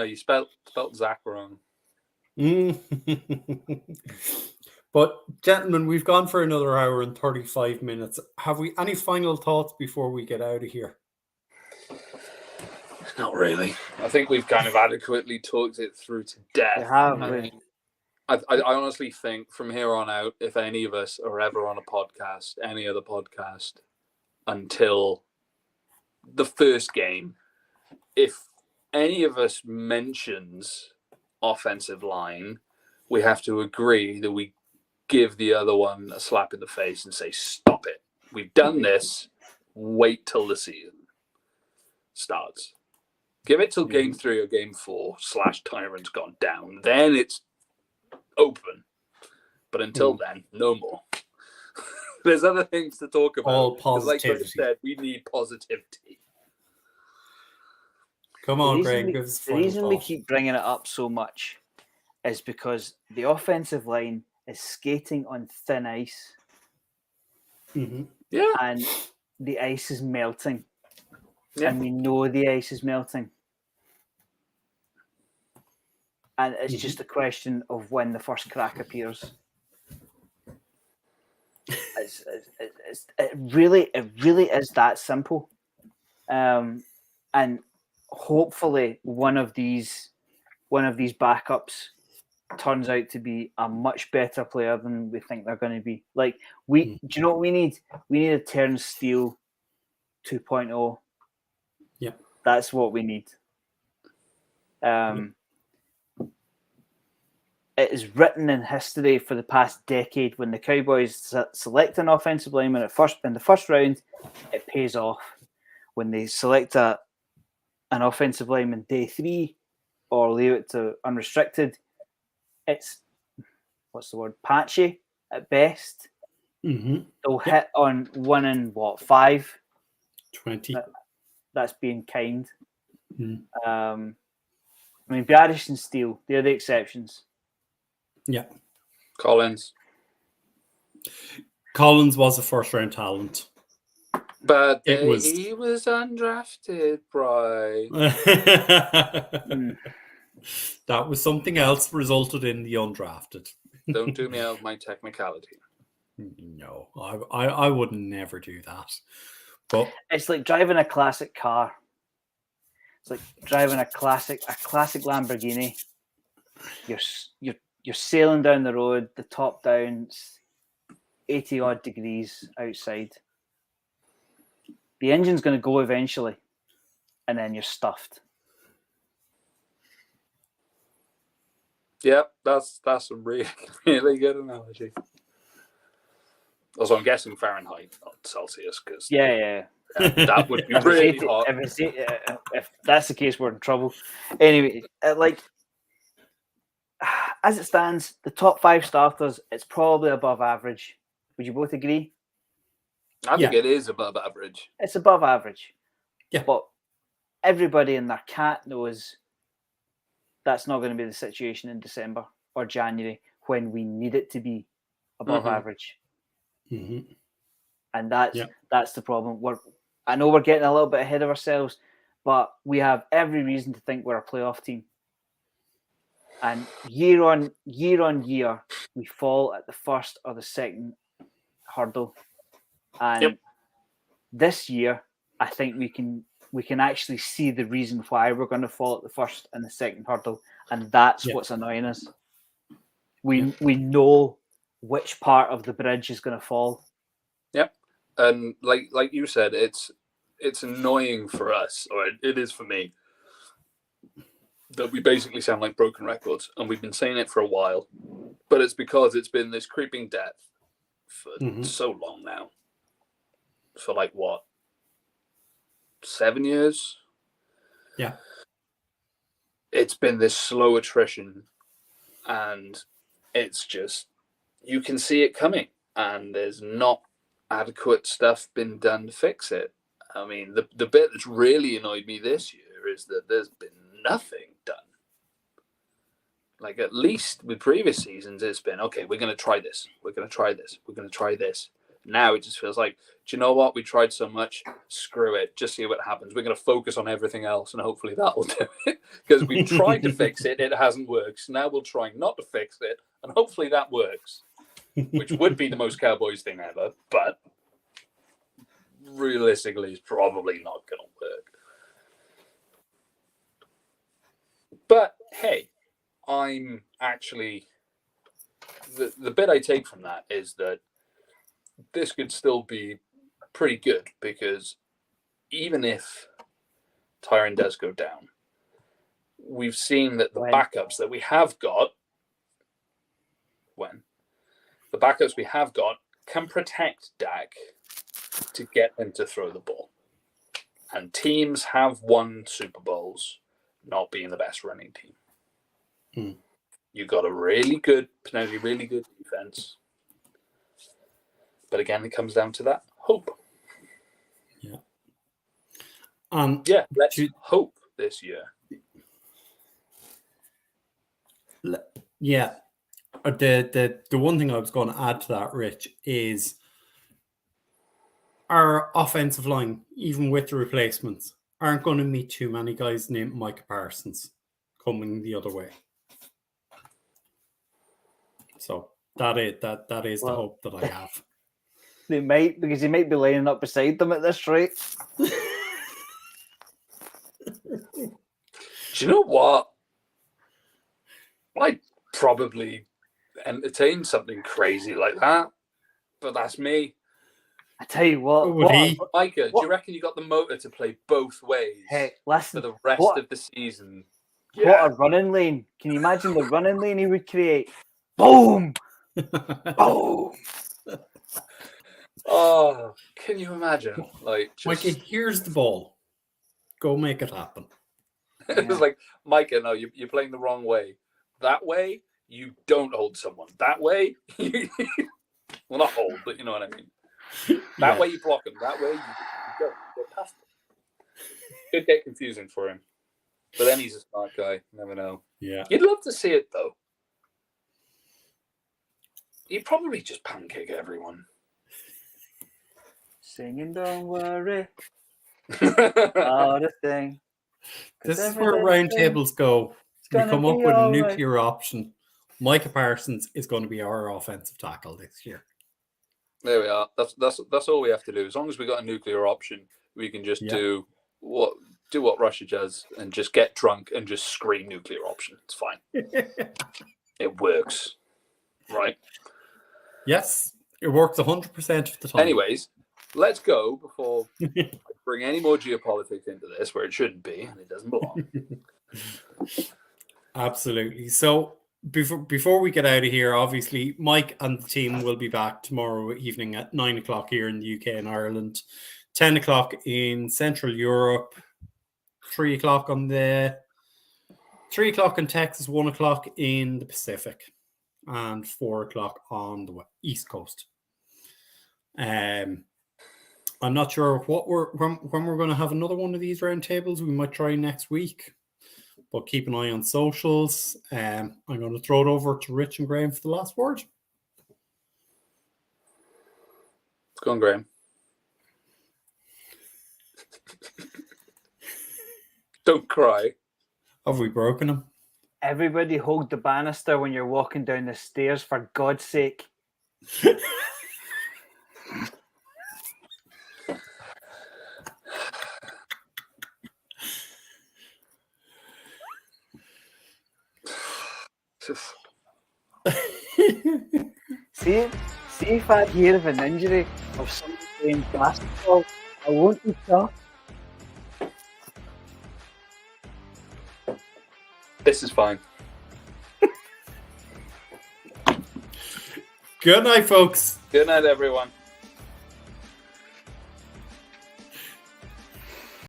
you spelt Zach wrong. But, gentlemen, we've gone for another hour and 35 minutes. Have we any final thoughts before we get out of here? Not really. I think we've kind of adequately talked it through to death. We have. I honestly think from here on out, if any of us are ever on a podcast, any other podcast, until the first game, if any of us mentions offensive line, we have to agree that we give the other one a slap in the face and say, stop it. We've done this. Wait till the season starts. Give it till game 3 or game 4 / Tyrant's gone down. Then it's open. But until then, no more. There's other things to talk about. All positivity. Like I said, we need positivity. Come on, Greg. Greg. The reason we keep bringing it up so much is because the offensive line is skating on thin ice. Mm-hmm. Yeah. And the ice is melting. Yeah. And we know the ice is melting. And it's just a question of when the first crack appears. it really is that simple. And hopefully one of these backups turns out to be a much better player than we think they're going to be. Like do you know what we need? We need a Terence Steele 2.0. Yeah, that's what we need. It is written in history for the past decade. When the Cowboys select an offensive lineman in the first round, it pays off. When they select an offensive lineman day 3 or leave it to unrestricted, it's patchy at best. They'll hit on 1 in 5. 20. That's being kind. I mean, Barish and Steele, they're the exceptions. Yeah. Collins was a first-round talent. But he was undrafted, Bry. That was something else resulted in the undrafted. Don't do me out of my technicality. No, I would never do that. But it's like driving a classic car. It's like driving a classic Lamborghini. You're sailing down the road, the top down, 80 odd degrees outside. The engine's going to go eventually, and then you're stuffed. Yep, that's a really, really good analogy. Also, I'm guessing Fahrenheit, not Celsius, because that would be really hot. If that's the case, we're in trouble. Anyway, as it stands, the top 5 starters, it's probably above average. Would you both agree? I think it is above average. It's above average. Yeah. But everybody in their cat knows that's not going to be the situation in December or January when we need it to be above average. And that's the problem. I know we're getting a little bit ahead of ourselves, but we have every reason to think we're a playoff team. And year on year, we fall at the first or the second hurdle. And this year, I think we can actually see the reason why we're going to fall at the first and the second hurdle, and that's what's annoying us. We know which part of the bridge is going to fall. Yep, and like you said, it's annoying for us, or it is for me, that we basically sound like broken records, and we've been saying it for a while, but it's because it's been this creeping death for so long now. For 7 years? Yeah. It's been this slow attrition, and it's just, you can see it coming, and there's not adequate stuff been done to fix it. I mean, the bit that's really annoyed me this year is that there's been nothing done. Like, at least with previous seasons, it's been, okay, we're going to try this. We're going to try this. We're going to try this. Now it just feels like, do you know what? We tried so much. Screw it. Just see what happens. We're going to focus on everything else, and hopefully that will do it. Because we've tried to fix it. It hasn't worked. So now we'll try not to fix it, and hopefully that works. Which would be the most Cowboys thing ever, but realistically, it's probably not going to work. But hey, I'm actually the bit I take from that is that this could still be pretty good, because even if Tyron does go down, we've seen that the backups that we have got, can protect Dak to get him to throw the ball. And teams have won Super Bowls not being the best running team. You got a potentially really good defense. But again, it comes down to that hope. Let's hope this year. Yeah. The one thing I was going to add to that, Rich, is our offensive line, even with the replacements, aren't going to meet too many guys named Micah Parsons coming the other way. So that is the hope that I have. They might, because he might be lining up beside them at this rate. Do you know what? I'd probably entertain something crazy like that, but that's me. I tell you what. Would he? Micah, do you reckon you got the motor to play both ways Hey, for listen. the rest of the season? What a running lane. Can you imagine the running lane he would create? Boom! Boom! Oh, can you imagine? Like, just... Mikey, here's the ball. Go make it happen. It was like, Micah, no, you're playing the wrong way. That way, you don't hold someone. That way, well, not hold, but you know what I mean. That way you block them. That way you don't. You get past them. Could get confusing for him. But then he's a smart guy. You never know. Yeah. You'd love to see it, though. He'd probably just pancake everyone. Singing, don't worry about a thing. This is where roundtables go. We come up with a nuclear option. Micah Parsons is going to be our offensive tackle this year. There we are. That's all we have to do. As long as we got a nuclear option, we can just do what Russia does and just get drunk and just scream nuclear option. It's fine. It works, right? Yes, it works 100% of the time. Anyways, let's go before I bring any more geopolitics into this, where it shouldn't be and it doesn't belong. Absolutely. So before we get out of here, obviously Mike and the team will be back tomorrow evening at 9 o'clock here in the UK and Ireland, 10 o'clock in Central Europe, 3 o'clock in Texas, 1 o'clock in the Pacific, and 4 o'clock on the East Coast. I'm not sure when we're going to have another one of these roundtables. We might try next week, but keep an eye on socials. I'm going to throw it over to Rich and Graham for the last word. Go on, Graham. Don't cry. Have we broken him? Everybody hold the banister when you're walking down the stairs, for God's sake. See if I hear of an injury of somebody playing basketball, I won't be shocked. This is fine. Good night, folks. Good night, everyone.